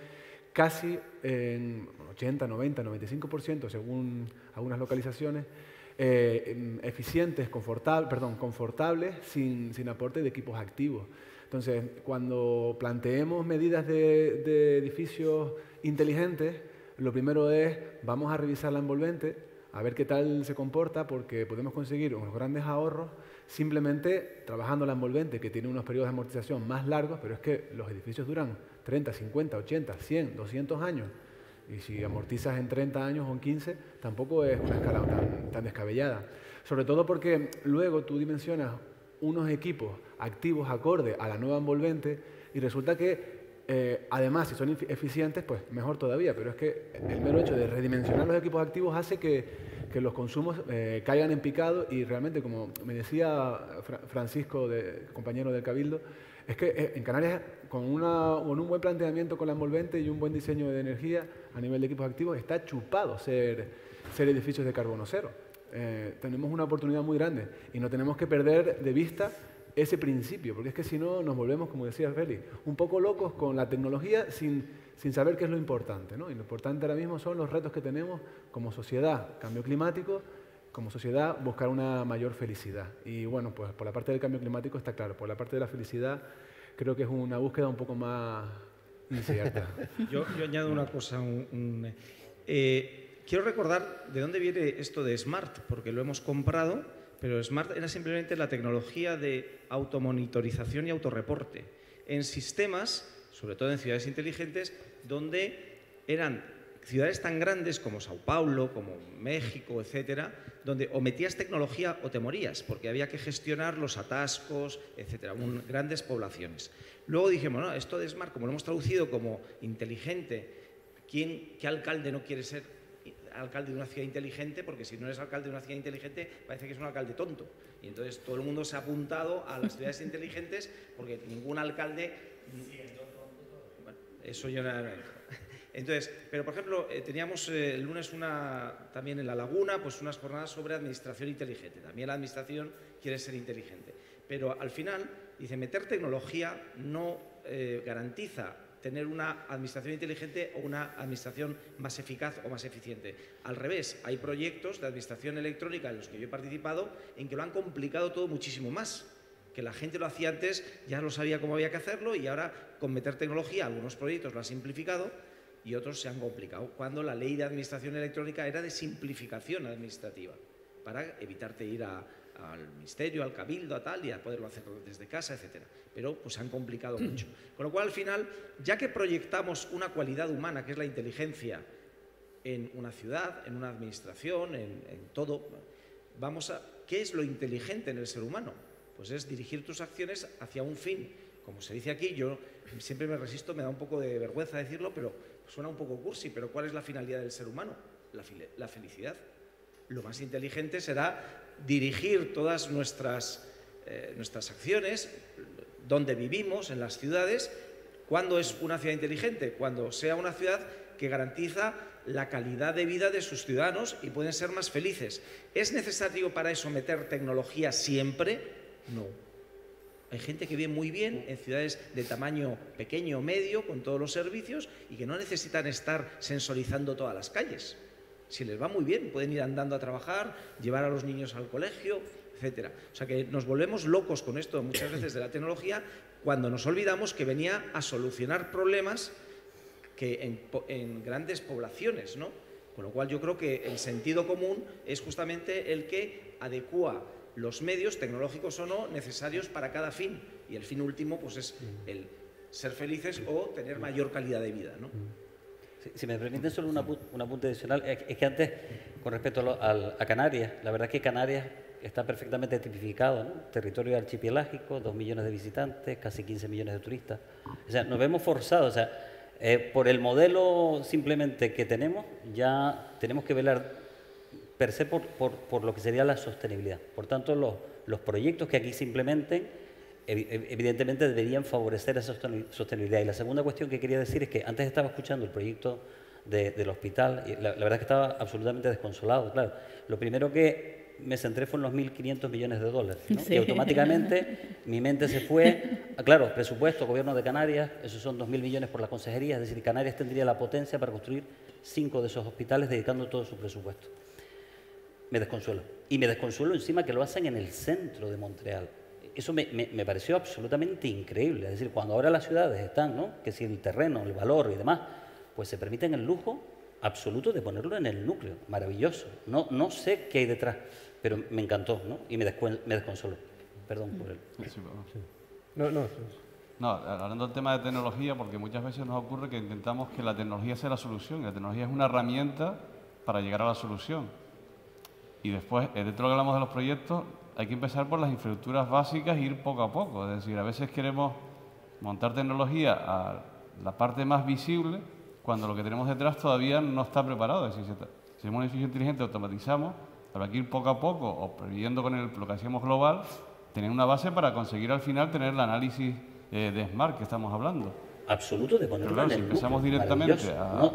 casi en 80, 90, 95%, según algunas localizaciones, eficientes, confortables, sin aporte de equipos activos. Entonces, cuando planteemos medidas de edificios inteligentes, lo primero es, vamos a revisar la envolvente, a ver qué tal se comporta, porque podemos conseguir unos grandes ahorros simplemente trabajando la envolvente, que tiene unos periodos de amortización más largos, pero es que los edificios duran 30, 50, 80, 100, 200 años. Y si amortizas en 30 años o en 15, tampoco es una escala tan descabellada. Sobre todo porque luego tú dimensionas unos equipos activos acorde a la nueva envolvente y resulta que además, si son eficientes, pues mejor todavía, pero es que el mero hecho de redimensionar los equipos activos hace que los consumos caigan en picado y realmente, como me decía Francisco, compañero del Cabildo, es que en Canarias, con un buen planteamiento con la envolvente y un buen diseño de energía a nivel de equipos activos, está chupado ser edificios de carbono cero. Tenemos una oportunidad muy grande y no tenemos que perder de vista ese principio, porque es que si no nos volvemos, como decía Félix, un poco locos con la tecnología sin saber qué es lo importante, ¿no? Y lo importante ahora mismo son los retos que tenemos como sociedad, cambio climático, como sociedad buscar una mayor felicidad. Y bueno, pues por la parte del cambio climático está claro, por la parte de la felicidad creo que es una búsqueda un poco más incierta. Yo añado una cosa, quiero recordar de dónde viene esto de Smart, porque lo hemos comprado, pero Smart era simplemente la tecnología de automonitorización y autorreporte en sistemas, sobre todo en ciudades inteligentes, donde eran ciudades tan grandes como Sao Paulo, como México, etcétera, donde o metías tecnología o te morías, porque había que gestionar los atascos, etcétera, grandes poblaciones. Luego dijimos, no, esto de Smart, como lo hemos traducido como inteligente, ¿qué alcalde no quiere ser alcalde de una ciudad inteligente? Porque si no eres alcalde de una ciudad inteligente, parece que es un alcalde tonto. Y entonces todo el mundo se ha apuntado a las ciudades inteligentes porque ningún alcalde... Bueno, eso yo no... Entonces, pero por ejemplo, teníamos el lunes también en La Laguna, pues unas jornadas sobre administración inteligente. También la administración quiere ser inteligente. Pero al final, dice, meter tecnología no garantiza tener una administración inteligente o una administración más eficaz o más eficiente. Al revés, hay proyectos de administración electrónica en los que yo he participado en que lo han complicado todo muchísimo más. Que la gente lo hacía antes, ya lo sabía cómo había que hacerlo y ahora con meter tecnología algunos proyectos lo han simplificado y otros se han complicado, cuando la ley de administración electrónica era de simplificación administrativa, para evitarte ir al ministerio, al cabildo, a tal, y a poderlo hacer desde casa, etcétera. Pero pues se han complicado mucho. Con lo cual, al final, ya que proyectamos una cualidad humana, que es la inteligencia, en una ciudad, en una administración, en todo, ¿qué es lo inteligente en el ser humano? Pues es dirigir tus acciones hacia un fin como se dice aquí, yo siempre me resisto, me da un poco de vergüenza decirlo, pero suena un poco cursi, pero ¿cuál es la finalidad del ser humano? La felicidad. Lo más inteligente será dirigir todas nuestras acciones, donde vivimos, en las ciudades. ¿Cuándo es una ciudad inteligente? Cuando sea una ciudad que garantiza la calidad de vida de sus ciudadanos y pueden ser más felices. ¿Es necesario para eso meter tecnología siempre? No. Hay gente que vive muy bien en ciudades de tamaño pequeño o medio, con todos los servicios, y que no necesitan estar sensorizando todas las calles. Si les va muy bien, pueden ir andando a trabajar, llevar a los niños al colegio, etcétera. O sea que nos volvemos locos con esto muchas veces de la tecnología, cuando nos olvidamos que venía a solucionar problemas que en grandes poblaciones, ¿no? Con lo cual yo creo que el sentido común es justamente el que adecúa los medios, tecnológicos o no, necesarios para cada fin. Y el fin último pues es el ser felices o tener mayor calidad de vida, ¿no? Si me permiten solo un apunte adicional, es que antes, con respecto a Canarias, la verdad es que Canarias está perfectamente tipificado, ¿no? Territorio archipelágico, 2 millones de visitantes, casi 15 millones de turistas. O sea, nos vemos forzados, o sea, por el modelo simplemente que tenemos, ya tenemos que velar per se por lo que sería la sostenibilidad. Por tanto, los proyectos que aquí se implementen, evidentemente deberían favorecer esa sostenibilidad. Y la segunda cuestión que quería decir es que antes estaba escuchando el proyecto del hospital y la verdad es que estaba absolutamente desconsolado. Claro, lo primero que me centré fue en los 1.500 millones de dólares, ¿no? Sí. Y automáticamente mi mente se fue, claro, presupuesto, gobierno de Canarias, esos son 2.000 millones por la consejería, es decir, Canarias tendría la potencia para construir 5 de esos hospitales dedicando todo su presupuesto. Me desconsuelo. Y me desconsuelo encima que lo hacen en el centro de Montreal. Eso me pareció absolutamente increíble. Es decir, cuando ahora las ciudades están, ¿no? Que si el terreno, el valor y demás, pues se permiten el lujo absoluto de ponerlo en el núcleo. Maravilloso. No sé qué hay detrás, pero me encantó, ¿no? Y me desconsoló. Perdón por él. Sí, No. No, hablando del tema de tecnología, porque muchas veces nos ocurre que intentamos que la tecnología sea la solución. Y la tecnología es una herramienta para llegar a la solución. Y después, dentro de lo que hablamos de los proyectos, hay que empezar por las infraestructuras básicas e ir poco a poco. Es decir, a veces queremos montar tecnología a la parte más visible cuando lo que tenemos detrás todavía no está preparado. Es decir, si tenemos un edificio inteligente, automatizamos, habrá que ir poco a poco o previendo con lo que hacíamos global, tener una base para conseguir al final tener el análisis de Smart que estamos hablando. Absoluto de ponerlo en el si empezamos directamente a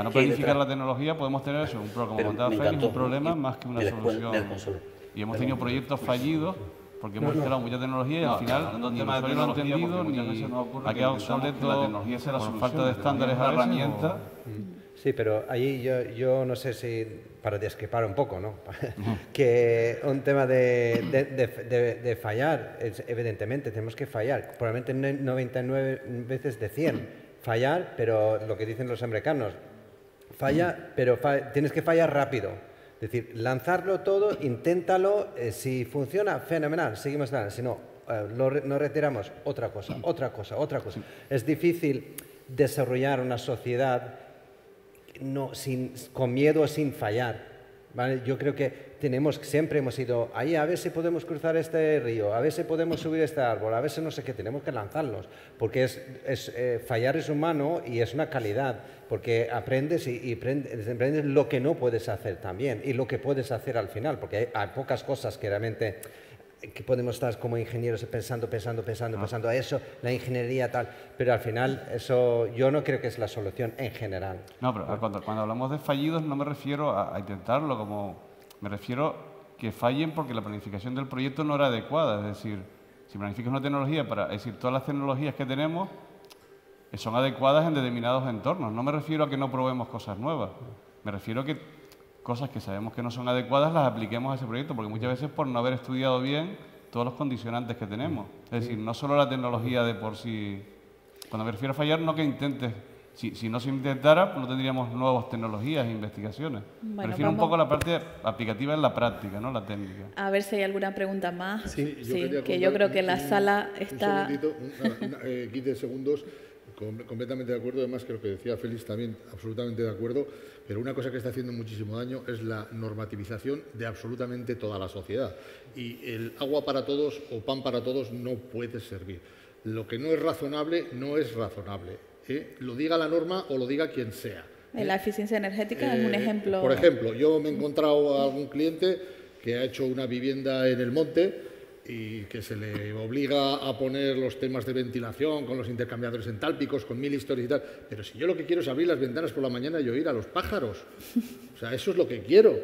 no planificar la tecnología, podemos tener eso, como comentaba Félix, un problema más que una solución. Y hemos tenido proyectos fallidos porque hemos instalado mucha tecnología y al final ni el usuario lo ha entendido ni ha quedado obsoleto por falta de estándares a herramientas. Sí, pero ahí yo no sé si, para discrepar un poco, ¿no? Que un tema de fallar, evidentemente tenemos que fallar, probablemente 99 veces de 100 fallar, pero lo que dicen los americanos, falla, pero tienes que fallar rápido. Es decir, lanzarlo todo, inténtalo, si funciona, fenomenal, seguimos adelante, si no, nos retiramos, otra cosa. Es difícil desarrollar una sociedad con miedo, sin fallar, ¿vale? Yo creo que siempre hemos ido ahí, a ver si podemos cruzar este río, a ver si podemos subir este árbol, a ver si no sé qué, tenemos que lanzarlos, porque fallar es humano y es una calidad, porque aprendes y aprendes lo que no puedes hacer también y lo que puedes hacer al final, porque hay pocas cosas que realmente que podemos estar como ingenieros pensando a eso, la ingeniería tal, pero al final eso yo no creo que es la solución en general. No, pero cuando hablamos de fallidos no me refiero a intentarlo, me refiero que fallen porque la planificación del proyecto no era adecuada, es decir, si planificas una tecnología es decir, todas las tecnologías que tenemos son adecuadas en determinados entornos, no me refiero a que no probemos cosas nuevas, me refiero a que cosas que sabemos que no son adecuadas las apliquemos a ese proyecto, porque muchas veces por no haber estudiado bien todos los condicionantes que tenemos. Es decir, no solo la tecnología de por sí. Cuando me refiero a fallar, no que intentes. Si no se intentara, no tendríamos nuevas tecnologías e investigaciones. Me refiero un poco a la parte aplicativa en la práctica, no la técnica. A ver si hay alguna pregunta más. Sí, que yo creo que la sala está... Un segundito, 15 segundos. Completamente de acuerdo, además que lo que decía Félix también, absolutamente de acuerdo, pero una cosa que está haciendo muchísimo daño es la normativización de absolutamente toda la sociedad. Y el agua para todos o pan para todos no puede servir. Lo que no es razonable, no es razonable. Lo diga la norma o lo diga quien sea. La eficiencia energética es un ejemplo. Por ejemplo, yo me he encontrado a algún cliente que ha hecho una vivienda en el monte y que se le obliga a poner los temas de ventilación con los intercambiadores entálpicos, con 1000 historias y tal. Pero si yo lo que quiero es abrir las ventanas por la mañana y oír a los pájaros. O sea, eso es lo que quiero.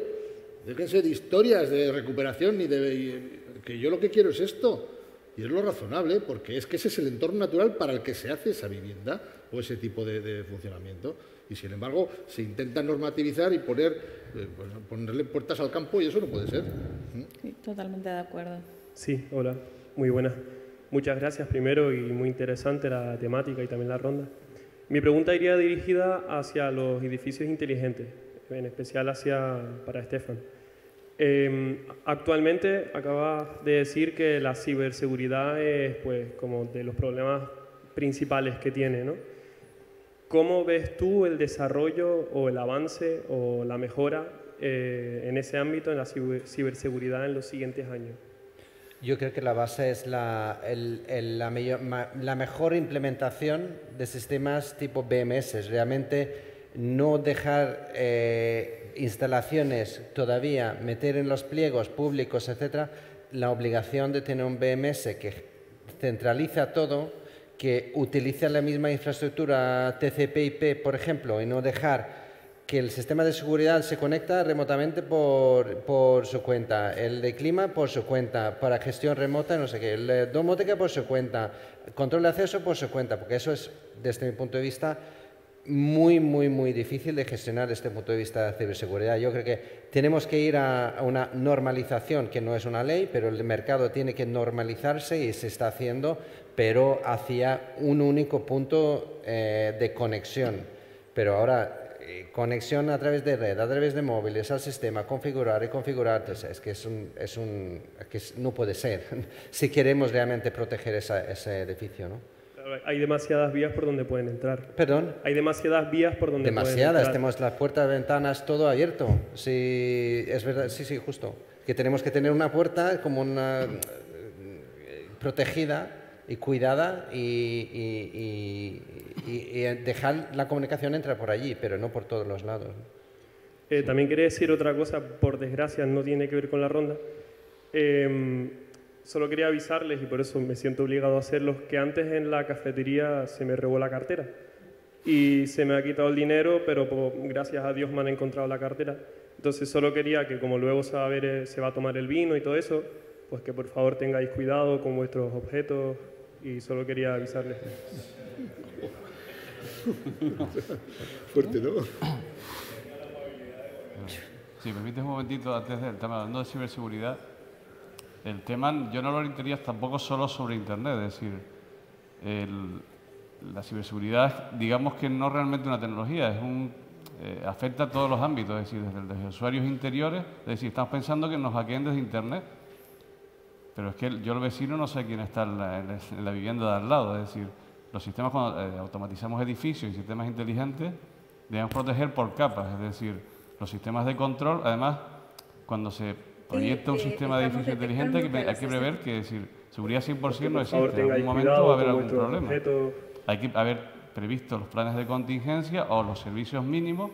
Déjense de historias de recuperación que yo lo que quiero es esto. Y es lo razonable, porque es que ese es el entorno natural para el que se hace esa vivienda o ese tipo de funcionamiento. Y sin embargo, se intenta normativizar y ponerle puertas al campo y eso no puede ser. Sí, totalmente de acuerdo. Sí, hola, muy buenas. Muchas gracias primero y muy interesante la temática y también la ronda. Mi pregunta iría dirigida hacia los edificios inteligentes, en especial para Estefan. Actualmente acabas de decir que la ciberseguridad es pues, como de los problemas principales que tiene, ¿no? ¿Cómo ves tú el desarrollo o el avance o la mejora en ese ámbito, en la ciberseguridad en los siguientes años? Yo creo que la base es la mejor implementación de sistemas tipo BMS. Realmente no dejar instalaciones todavía, meter en los pliegos públicos, etcétera, la obligación de tener un BMS que centraliza todo, que utilice la misma infraestructura TCP/IP, por ejemplo, y no dejar que el sistema de seguridad se conecta remotamente por su cuenta, el de clima por su cuenta, para gestión remota, no sé qué, el de domótica por su cuenta, control de acceso por su cuenta, porque eso es, desde mi punto de vista, muy difícil de gestionar desde el punto de vista de ciberseguridad. Yo creo que tenemos que ir a una normalización, que no es una ley, pero el mercado tiene que normalizarse y se está haciendo, pero hacia un único punto de conexión. Pero ahora, conexión a través de red, a través de móviles, al sistema, configurar y configurar, es que no puede ser, si queremos realmente proteger ese edificio, ¿no? Hay demasiadas vías por donde pueden entrar. ¿Perdón? Hay demasiadas vías por donde pueden entrar. Demasiadas, tenemos las puertas, ventanas, todo abierto. Sí, es verdad, sí, justo. Que tenemos que tener una puerta como una protegida y cuidada y dejar la comunicación entrar por allí, pero no por todos los lados. También quería decir otra cosa, por desgracia no tiene que ver con la ronda. Solo quería avisarles, y por eso me siento obligado a hacerlo, que antes en la cafetería se me robó la cartera y se me ha quitado el dinero, pero gracias a Dios me han encontrado la cartera. Entonces solo quería que, como luego se va a tomar el vino y todo eso, pues que por favor tengáis cuidado con vuestros objetos, y solo quería avisarles. Fuerte, ¿no? Si me permites un momentito, antes del tema, hablando de ciberseguridad, el tema yo no lo orientaría tampoco solo sobre Internet, es decir, la ciberseguridad, digamos que no realmente una tecnología, afecta a todos los ámbitos, es decir, desde los usuarios interiores, es decir, estamos pensando que nos hackeen desde Internet, pero es que yo el vecino no sé quién está en la vivienda de al lado, es decir, los sistemas cuando automatizamos edificios y sistemas inteligentes debemos proteger por capas, es decir, los sistemas de control, además, cuando se proyecta un sistema de edificio inteligente hay que prever que, es decir, seguridad 100% no existe, en algún momento va a haber algún problema. Hay que haber previsto los planes de contingencia o los servicios mínimos,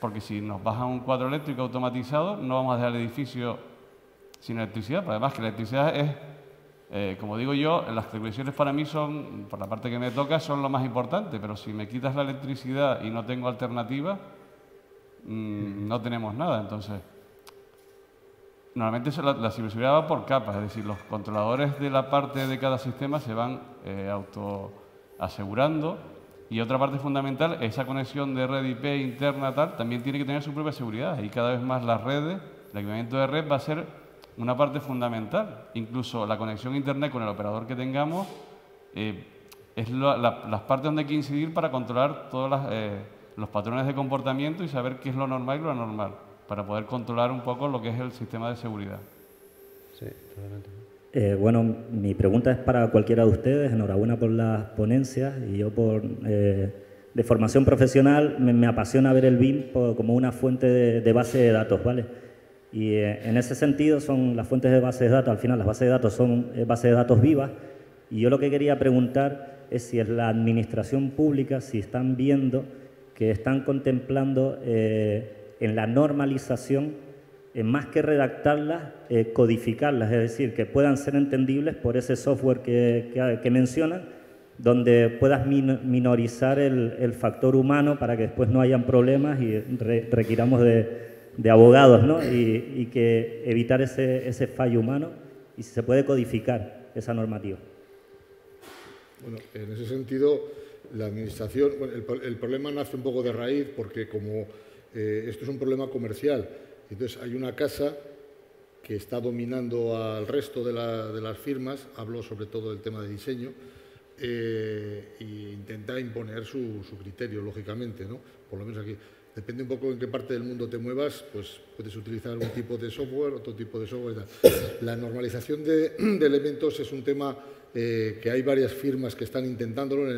porque si nos baja un cuadro eléctrico automatizado no vamos a dejar el edificio sin electricidad, pero además que la electricidad es, como digo yo, las televisiones para mí son, por la parte que me toca, son lo más importante, pero si me quitas la electricidad y no tengo alternativa, no tenemos nada. Entonces, normalmente la ciberseguridad va por capas, es decir, los controladores de la parte de cada sistema se van autoasegurando, y otra parte fundamental, esa conexión de red IP interna también tiene que tener su propia seguridad, y cada vez más las redes, el equipamiento de red va a ser una parte fundamental. Incluso la conexión a Internet con el operador que tengamos es las partes donde hay que incidir para controlar todos los patrones de comportamiento y saber qué es lo normal y lo anormal, para poder controlar un poco lo que es el sistema de seguridad. Sí, totalmente. Bueno, mi pregunta es para cualquiera de ustedes. Enhorabuena por las ponencias, y yo de formación profesional me apasiona ver el BIM como una fuente de base de datos, ¿vale? Y en ese sentido son las fuentes de bases de datos, al final las bases de datos son bases de datos vivas, Y yo lo que quería preguntar es si en la administración pública, si están viendo que están contemplando en la normalización, más que redactarlas, codificarlas, es decir, que puedan ser entendibles por ese software que mencionan, donde puedas minorizar el factor humano para que después no hayan problemas y requiramos de abogados, ¿no? Y que evitar ese fallo humano, y si se puede codificar esa normativa. Bueno, en ese sentido, la Administración, bueno, el problema nace un poco de raíz porque como esto es un problema comercial, entonces hay una casa que está dominando al resto de las firmas, hablo sobre todo del tema de diseño, e intenta imponer su criterio, lógicamente, ¿no? Por lo menos aquí. Depende un poco en qué parte del mundo te muevas, pues puedes utilizar un tipo de software, otro tipo de software. La normalización de elementos es un tema que hay varias firmas que están intentándolo.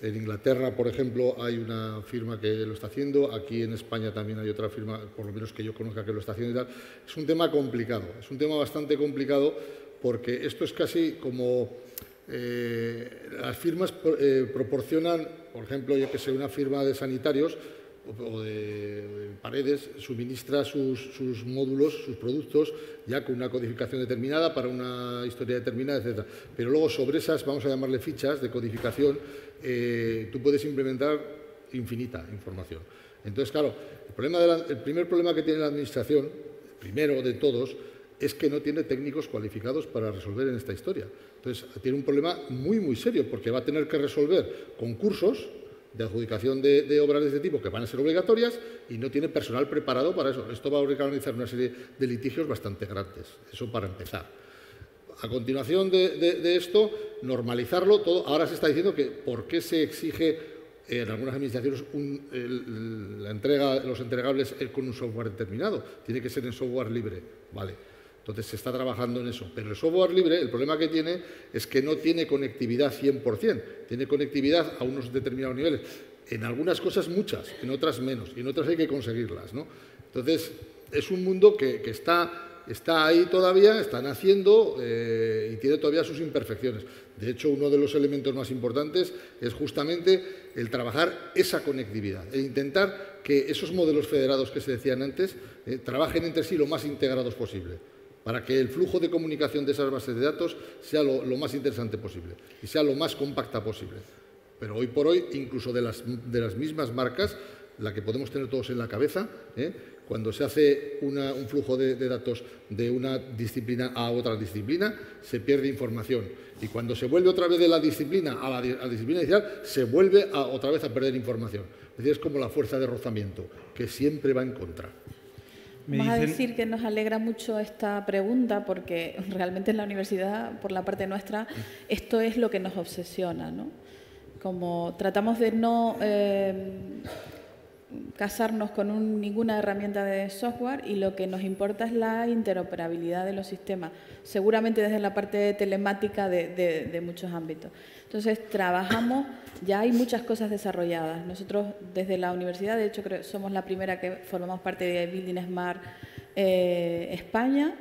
En Inglaterra, por ejemplo, hay una firma que lo está haciendo. Aquí en España también hay otra firma, por lo menos que yo conozca, que lo está haciendo y tal. Es un tema complicado, es un tema bastante complicado porque esto es casi como... las firmas proporcionan, por ejemplo, yo que sé, una firma de sanitarios o de paredes suministra sus módulos, sus productos, ya con una codificación determinada para una historia determinada, etc. Pero luego sobre esas, vamos a llamarle fichas de codificación, tú puedes implementar infinita información. Entonces, claro, el primer problema que tiene la Administración, el primero de todos, es que no tiene técnicos cualificados para resolver en esta historia. Entonces, tiene un problema muy, muy serio, porque va a tener que resolver concursos de adjudicación de obras de este tipo que van a ser obligatorias y no tiene personal preparado para eso. Esto va a organizar una serie de litigios bastante grandes. Eso para empezar. A continuación de esto, normalizarlo todo. Ahora se está diciendo que por qué se exige en algunas administraciones la entrega, los entregables con un software determinado. Tiene que ser en software libre. Vale. Entonces se está trabajando en eso. Pero el software libre, el problema que tiene es que no tiene conectividad 100%. Tiene conectividad a unos determinados niveles. En algunas cosas muchas, en otras menos. Y en otras hay que conseguirlas, ¿no? Entonces es un mundo que está ahí todavía, está naciendo y tiene todavía sus imperfecciones. De hecho, uno de los elementos más importantes es justamente el trabajar esa conectividad, el intentar que esos modelos federados que se decían antes trabajen entre sí lo más integrados posible, para que el flujo de comunicación de esas bases de datos sea lo más interesante posible y sea lo más compacta posible. Pero hoy por hoy, incluso de las mismas marcas, la que podemos tener todos en la cabeza, cuando se hace un flujo de datos de una disciplina a otra disciplina, se pierde información. Y cuando se vuelve otra vez de la disciplina a la disciplina inicial, se vuelve otra vez a perder información. Es decir, es como la fuerza de rozamiento, que siempre va en contra. Vamos a decir que nos alegra mucho esta pregunta porque realmente en la universidad, por la parte nuestra, esto es lo que nos obsesiona, ¿no? Como tratamos de no casarnos con ninguna herramienta de software y lo que nos importa es la interoperabilidad de los sistemas, seguramente desde la parte telemática de muchos ámbitos. Entonces, trabajamos, ya hay muchas cosas desarrolladas. Nosotros desde la universidad, de hecho, creo que somos la primera que formamos parte de Building Smart España.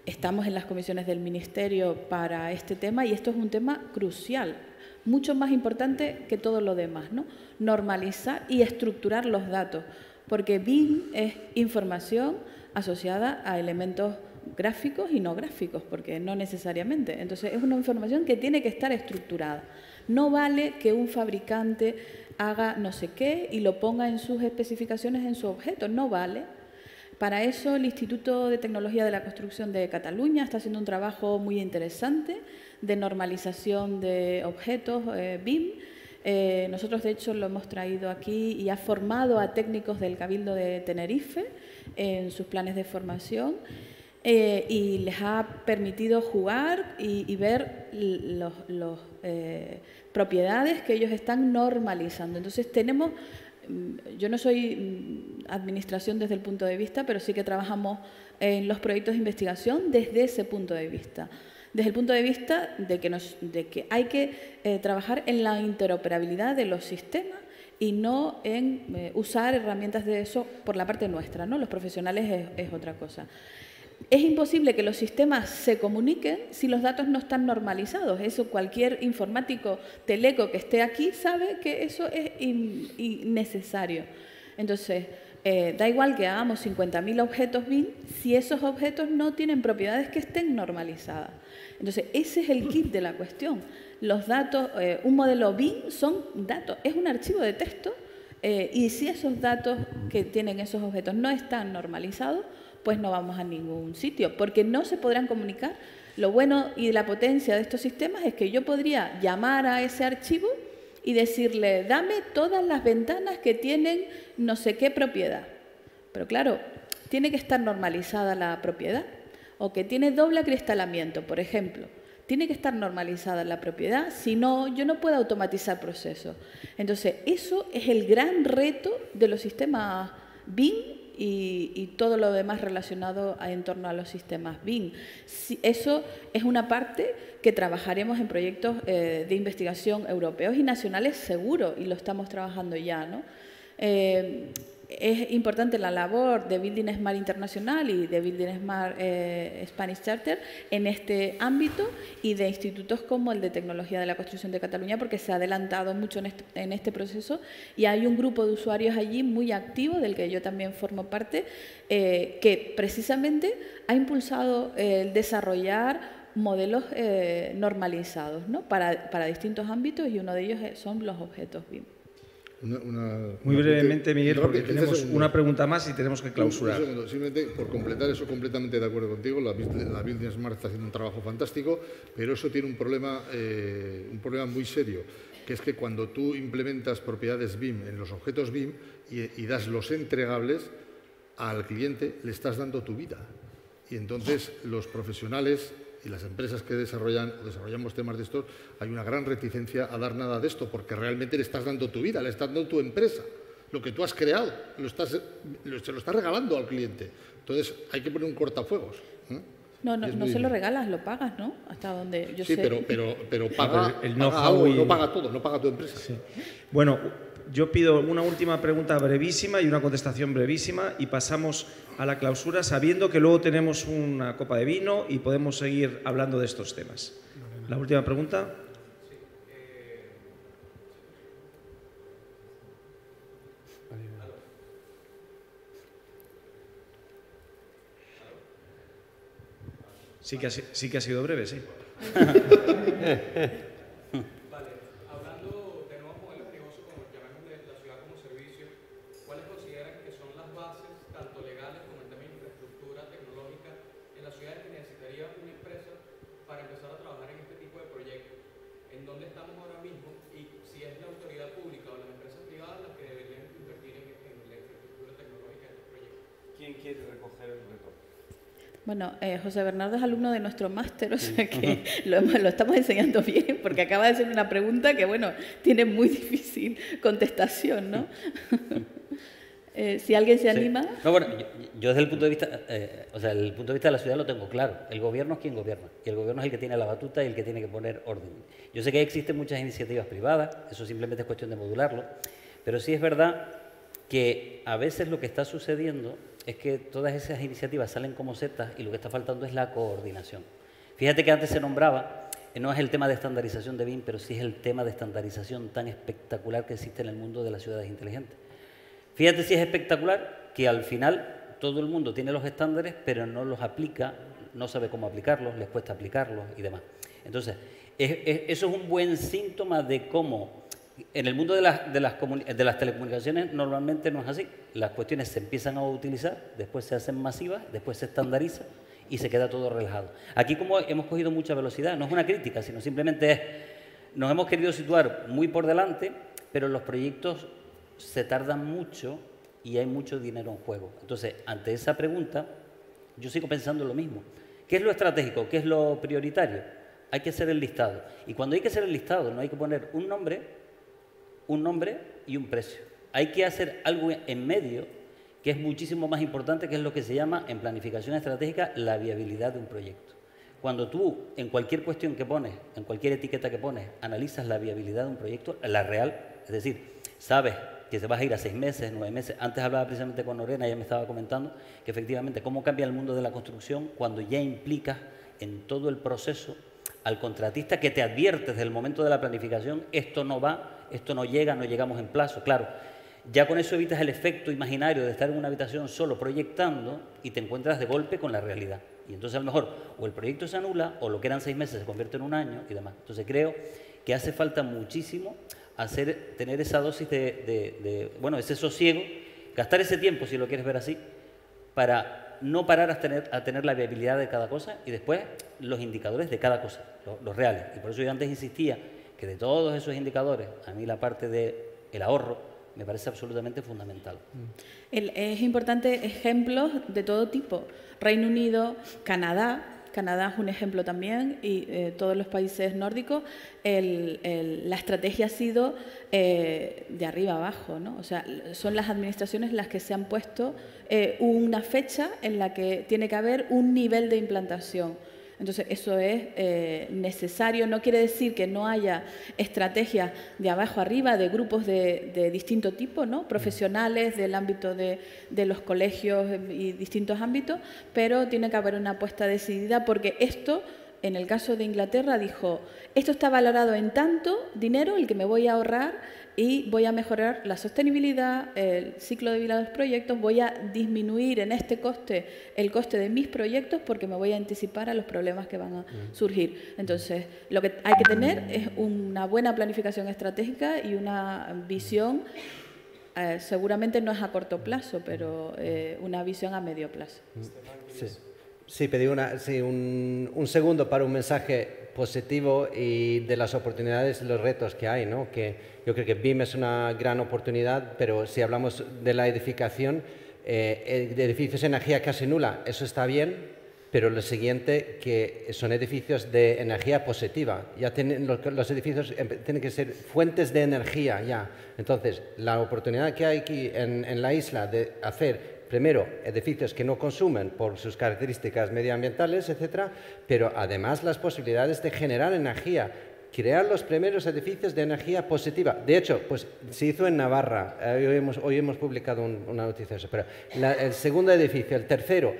Estamos en las comisiones del Ministerio para este tema y esto es un tema crucial, mucho más importante que todo lo demás, ¿no? Normalizar y estructurar los datos, porque BIM es información asociada a elementos gráficos y no gráficos, porque no necesariamente. Entonces, es una información que tiene que estar estructurada. No vale que un fabricante haga no sé qué y lo ponga en sus especificaciones en su objeto, no vale. Para eso, el Instituto de Tecnología de la Construcción de Cataluña está haciendo un trabajo muy interesante de normalización de objetos BIM. Nosotros, de hecho, lo hemos traído aquí y ha formado a técnicos del Cabildo de Tenerife en sus planes de formación y les ha permitido jugar y ver las propiedades que ellos están normalizando. Entonces, yo no soy administración desde el punto de vista, pero sí que trabajamos en los proyectos de investigación desde ese punto de vista. Desde el punto de vista de que hay que trabajar en la interoperabilidad de los sistemas y no en usar herramientas de eso por la parte nuestra, ¿no? Los profesionales es otra cosa. es imposible que los sistemas se comuniquen si los datos no están normalizados. Eso cualquier informático teleco que esté aquí sabe que eso es innecesario. Entonces, da igual que hagamos 50.000 objetos BIM si esos objetos no tienen propiedades que estén normalizadas. Entonces, ese es el kit de la cuestión. Los datos, un modelo BIM son datos, es un archivo de texto y si esos datos que tienen esos objetos no están normalizados, pues no vamos a ningún sitio, porque no se podrán comunicar. Lo bueno y la potencia de estos sistemas es que yo podría llamar a ese archivo y decirle, dame todas las ventanas que tienen no sé qué propiedad. Pero claro, tiene que estar normalizada la propiedad, o que tiene doble acristalamiento, por ejemplo. Tiene que estar normalizada la propiedad, si no, yo no puedo automatizar procesos. Entonces, eso es el gran reto de los sistemas BIM y todo lo demás relacionado en torno a los sistemas BIM. Eso es una parte que trabajaremos en proyectos de investigación europeos y nacionales seguro, y lo estamos trabajando ya, ¿no? Es importante la labor de Building Smart Internacional y de Building Smart Spanish Charter en este ámbito y de institutos como el de Tecnología de la Construcción de Cataluña, porque se ha adelantado mucho en este proceso y hay un grupo de usuarios allí muy activo, del que yo también formo parte, que precisamente ha impulsado el desarrollar modelos normalizados, ¿no? para distintos ámbitos, y uno de ellos son los objetos BIM. Muy brevemente, Miguel, porque tenemos una pregunta más y tenemos que clausurar. Un segundo, simplemente por completar eso, completamente de acuerdo contigo. La Building Smart está haciendo un trabajo fantástico, pero eso tiene un problema muy serio, que es que cuando tú implementas propiedades BIM en los objetos BIM y das los entregables al cliente, le estás dando tu vida. Y entonces los profesionales y las empresas que desarrollamos temas de estos, hay una gran reticencia a dar nada de esto, porque realmente le estás dando tu vida, le estás dando tu empresa, lo que tú has creado, se lo estás regalando al cliente. Entonces hay que poner un cortafuegos. No se lo regalas, lo pagas, ¿no? Hasta donde yo sé. Sí, pero paga algo, no paga todo, no paga tu empresa. Sí. Bueno, yo pido una última pregunta brevísima y una contestación brevísima y pasamos a la clausura, sabiendo que luego tenemos una copa de vino y podemos seguir hablando de estos temas. La última pregunta. Sí que ha sido breve, sí. Bueno, José Bernardo es alumno de nuestro máster, o sea que lo estamos enseñando bien, porque acaba de hacer una pregunta que, bueno, tiene muy difícil contestación, ¿no? Si alguien se anima... No, bueno, yo desde el punto de vista, el punto de vista de la ciudad lo tengo claro. El gobierno es quien gobierna, y el gobierno es el que tiene la batuta y el que tiene que poner orden. Yo sé que existen muchas iniciativas privadas, eso simplemente es cuestión de modularlo, pero sí es verdad que a veces lo que está sucediendo es que todas esas iniciativas salen como setas y lo que está faltando es la coordinación. Fíjate que antes se nombraba, no es el tema de estandarización de BIM, pero sí es el tema de estandarización tan espectacular que existe en el mundo de las ciudades inteligentes. Fíjate si es espectacular que al final todo el mundo tiene los estándares, pero no los aplica, no sabe cómo aplicarlos, les cuesta aplicarlos y demás. Entonces, eso es un buen síntoma de cómo en el mundo de las telecomunicaciones normalmente no es así. Las cuestiones se empiezan a utilizar, después se hacen masivas, después se estandariza y se queda todo relajado. Aquí, como hemos cogido mucha velocidad, no es una crítica, sino simplemente nos hemos querido situar muy por delante, pero los proyectos se tardan mucho y hay mucho dinero en juego. Entonces, ante esa pregunta, yo sigo pensando lo mismo. ¿Qué es lo estratégico? ¿Qué es lo prioritario? Hay que hacer el listado. Y cuando hay que hacer el listado, no hay que poner un nombre y un precio. Hay que hacer algo en medio que es muchísimo más importante, que es lo que se llama en planificación estratégica la viabilidad de un proyecto. Cuando tú en cualquier cuestión que pones, en cualquier etiqueta que pones, analizas la viabilidad de un proyecto, la real, es decir, sabes que se va a ir a 6 meses, 9 meses. Antes hablaba precisamente con Lorena, ella me estaba comentando que efectivamente cómo cambia el mundo de la construcción cuando ya implicas en todo el proceso al contratista que te advierte desde el momento de la planificación, esto no va, esto no llega, no llegamos en plazo. Claro, ya con eso evitas el efecto imaginario de estar en una habitación solo proyectando y te encuentras de golpe con la realidad. Y entonces a lo mejor o el proyecto se anula o lo que eran 6 meses se convierte en un año y demás. Entonces creo que hace falta muchísimo tener esa dosis bueno, ese sosiego, gastar ese tiempo, si lo quieres ver así, para no parar a tener la viabilidad de cada cosa y después los indicadores de cada cosa, los reales. Y por eso yo antes insistía que de todos esos indicadores, a mí la parte del ahorro me parece absolutamente fundamental. Es importante ejemplos de todo tipo. Reino Unido, Canadá es un ejemplo también, y todos los países nórdicos, la estrategia ha sido de arriba abajo, ¿no? O sea, son las administraciones las que se han puesto una fecha en la que tiene que haber un nivel de implantación. Entonces, eso es necesario. No quiere decir que no haya estrategias de abajo arriba, de grupos de distinto tipo, ¿no? Profesionales del ámbito de los colegios y distintos ámbitos, pero tiene que haber una apuesta decidida porque esto, en el caso de Inglaterra, dijo, esto está valorado en tanto dinero el que me voy a ahorrar y voy a mejorar la sostenibilidad, el ciclo de vida de los proyectos, voy a disminuir en este coste el coste de mis proyectos porque me voy a anticipar a los problemas que van a surgir. Entonces, lo que hay que tener es una buena planificación estratégica y una visión, seguramente no es a corto plazo, pero una visión a medio plazo. Sí, pedí un segundo para un mensaje positivo y de las oportunidades y los retos que hay, ¿no? Que yo creo que BIM es una gran oportunidad, pero si hablamos de la edificación, de edificios de energía casi nula, eso está bien, pero lo siguiente, que son edificios de energía positiva. Ya los edificios tienen que ser fuentes de energía ya. Entonces, la oportunidad que hay aquí en la isla de hacer primero, edificios que no consumen por sus características medioambientales, etcétera, pero además las posibilidades de generar energía, crear los primeros edificios de energía positiva. De hecho, pues se hizo en Navarra, hoy hemos publicado una noticia de eso, pero el segundo edificio, el tercero,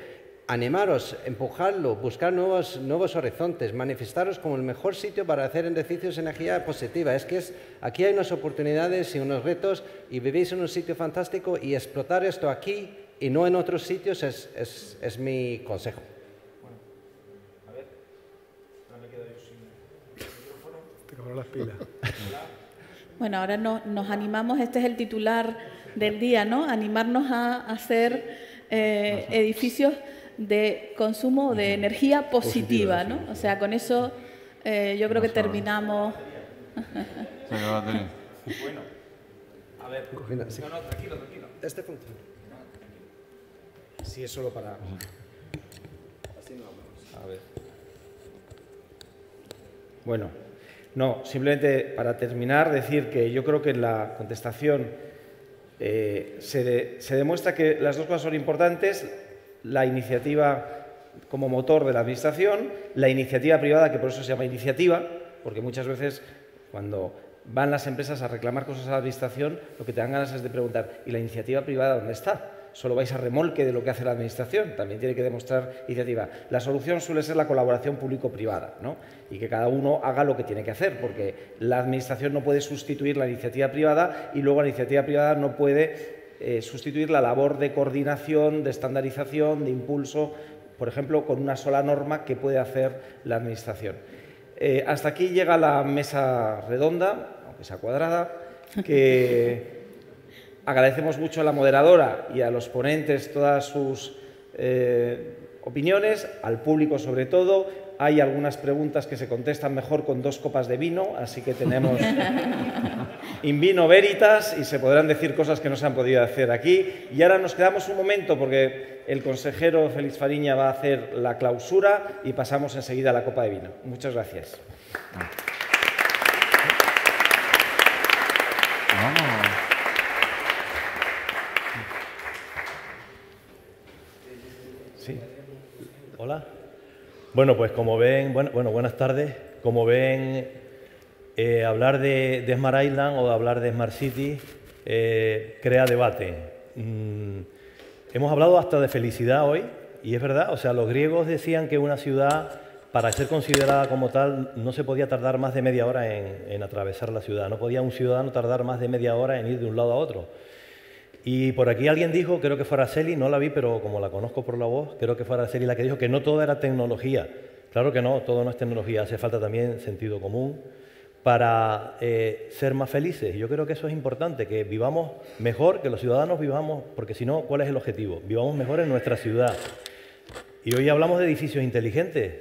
animaros, empujarlo, buscar nuevos horizontes, manifestaros como el mejor sitio para hacer edificios de energía positiva. Es que aquí hay unas oportunidades y unos retos y vivís en un sitio fantástico y explotar esto aquí y no en otros sitios es mi consejo. Bueno, a ver, ahora me quedo yo sin micrófono. Te acabaron las pilas. Bueno, ahora nos animamos, este es el titular del día, ¿no? Animarnos a hacer edificios de consumo de energía positiva, ¿no? O sea, con eso yo creo que terminamos. Bueno, a ver, no, tranquilo. Este funciona. Sí, es solo para... Así no vamos. A ver. Bueno, no, simplemente para terminar, decir que yo creo que en la contestación se demuestra que las dos cosas son importantes, la iniciativa como motor de la administración, la iniciativa privada, que por eso se llama iniciativa, porque muchas veces cuando van las empresas a reclamar cosas a la administración, lo que te dan ganas es de preguntar, ¿y la iniciativa privada dónde está? Solo vais a remolque de lo que hace la administración, también tiene que demostrar iniciativa. La solución suele ser la colaboración público-privada, ¿no? Y que cada uno haga lo que tiene que hacer, porque la administración no puede sustituir la iniciativa privada y luego la iniciativa privada no puede sustituir la labor de coordinación, de estandarización, de impulso, por ejemplo, con una sola norma que puede hacer la administración. Hasta aquí llega la mesa redonda, aunque sea cuadrada, que agradecemos mucho a la moderadora y a los ponentes todas sus opiniones, al público sobre todo. Hay algunas preguntas que se contestan mejor con 2 copas de vino, así que tenemos in vino veritas y se podrán decir cosas que no se han podido hacer aquí. Y ahora nos quedamos un momento porque el consejero Félix Fariña va a hacer la clausura y pasamos enseguida a la copa de vino. Muchas gracias. Sí. Hola. Bueno, pues como ven, buenas tardes. Como ven, hablar de Smart Island o hablar de Smart City crea debate. Hemos hablado hasta de felicidad hoy, y es verdad, o sea, los griegos decían que una ciudad, para ser considerada como tal, no se podía tardar más de media hora en atravesar la ciudad, no podía un ciudadano tardar más de media hora en ir de un lado a otro. Y por aquí alguien dijo, creo que fue Araceli, no la vi, pero como la conozco por la voz, creo que fue Araceli la que dijo que no todo era tecnología. Claro que no, todo no es tecnología, hace falta también sentido común para ser más felices. Yo creo que eso es importante, que vivamos mejor, que los ciudadanos vivamos, porque si no, ¿cuál es el objetivo? Vivamos mejor en nuestra ciudad. Y hoy hablamos de edificios inteligentes,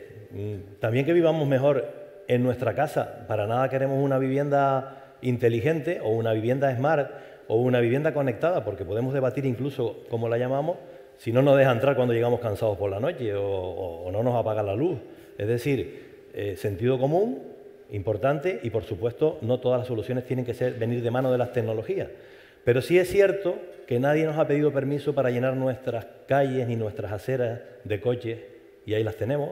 también que vivamos mejor en nuestra casa. Para nada queremos una vivienda inteligente o una vivienda smart o una vivienda conectada, porque podemos debatir incluso cómo la llamamos, si no nos deja entrar cuando llegamos cansados por la noche o no nos apaga la luz. Es decir, sentido común, importante, y por supuesto no todas las soluciones tienen que venir de mano de las tecnologías. Pero sí es cierto que nadie nos ha pedido permiso para llenar nuestras calles ni nuestras aceras de coches, y ahí las tenemos,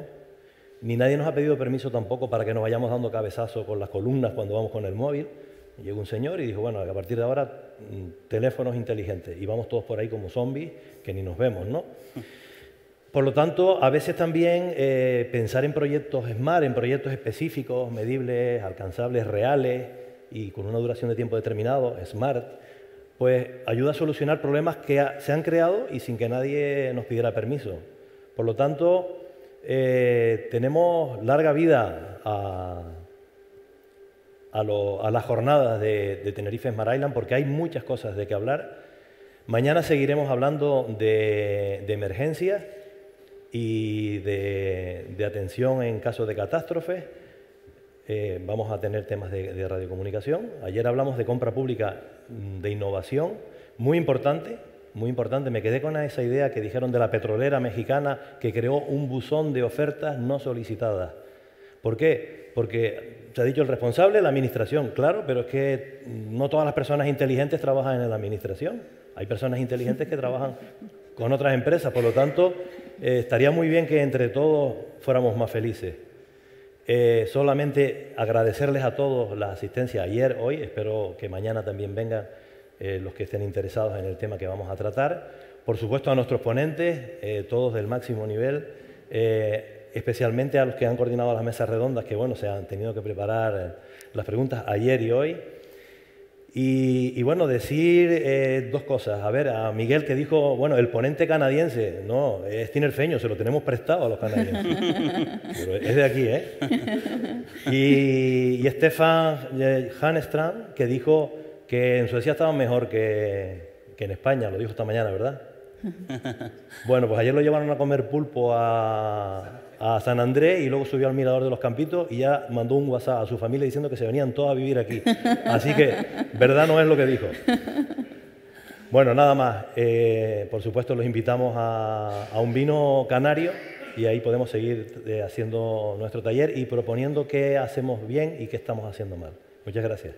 ni nadie nos ha pedido permiso tampoco para que nos vayamos dando cabezazos con las columnas cuando vamos con el móvil. Llegó un señor y dijo, bueno, a partir de ahora teléfonos inteligentes, y vamos todos por ahí como zombies que ni nos vemos, ¿no? Por lo tanto, a veces también pensar en proyectos SMART, en proyectos específicos, medibles, alcanzables, reales y con una duración de tiempo determinado, SMART, pues ayuda a solucionar problemas que se han creado y sin que nadie nos pidiera permiso. Por lo tanto, tenemos larga vida a las jornadas de Tenerife Smart Island, porque hay muchas cosas de que hablar. Mañana seguiremos hablando de emergencias y de atención en caso de catástrofes. Vamos a tener temas de radiocomunicación. Ayer hablamos de compra pública, de innovación, muy importante, muy importante. Me quedé con esa idea que dijeron de la petrolera mexicana que creó un buzón de ofertas no solicitadas. ¿Por qué? Porque se ha dicho el responsable, la administración, claro, pero es que no todas las personas inteligentes trabajan en la administración. Hay personas inteligentes que trabajan con otras empresas, por lo tanto, estaría muy bien que entre todos fuéramos más felices. Solamente agradecerles a todos la asistencia ayer, hoy, espero que mañana también vengan los que estén interesados en el tema que vamos a tratar. Por supuesto a nuestros ponentes, todos del máximo nivel, especialmente a los que han coordinado las mesas redondas, que bueno, se han tenido que preparar las preguntas ayer y hoy. Y bueno, decir dos cosas. A ver, a Miguel que dijo, bueno, el ponente canadiense, no, es tinerfeño, se lo tenemos prestado a los canadienses. Pero es de aquí, ¿eh? Y Stefan Hanstrand, que dijo que en Suecia estaban mejor que en España, lo dijo esta mañana, ¿verdad? Bueno, pues ayer lo llevaron a comer pulpo a San Andrés y luego subió al Mirador de los Campitos y ya mandó un WhatsApp a su familia diciendo que se venían todos a vivir aquí. Así que, verdad no es lo que dijo. Bueno, nada más. Por supuesto, los invitamos a un vino canario y ahí podemos seguir haciendo nuestro taller y proponiendo qué hacemos bien y qué estamos haciendo mal. Muchas gracias.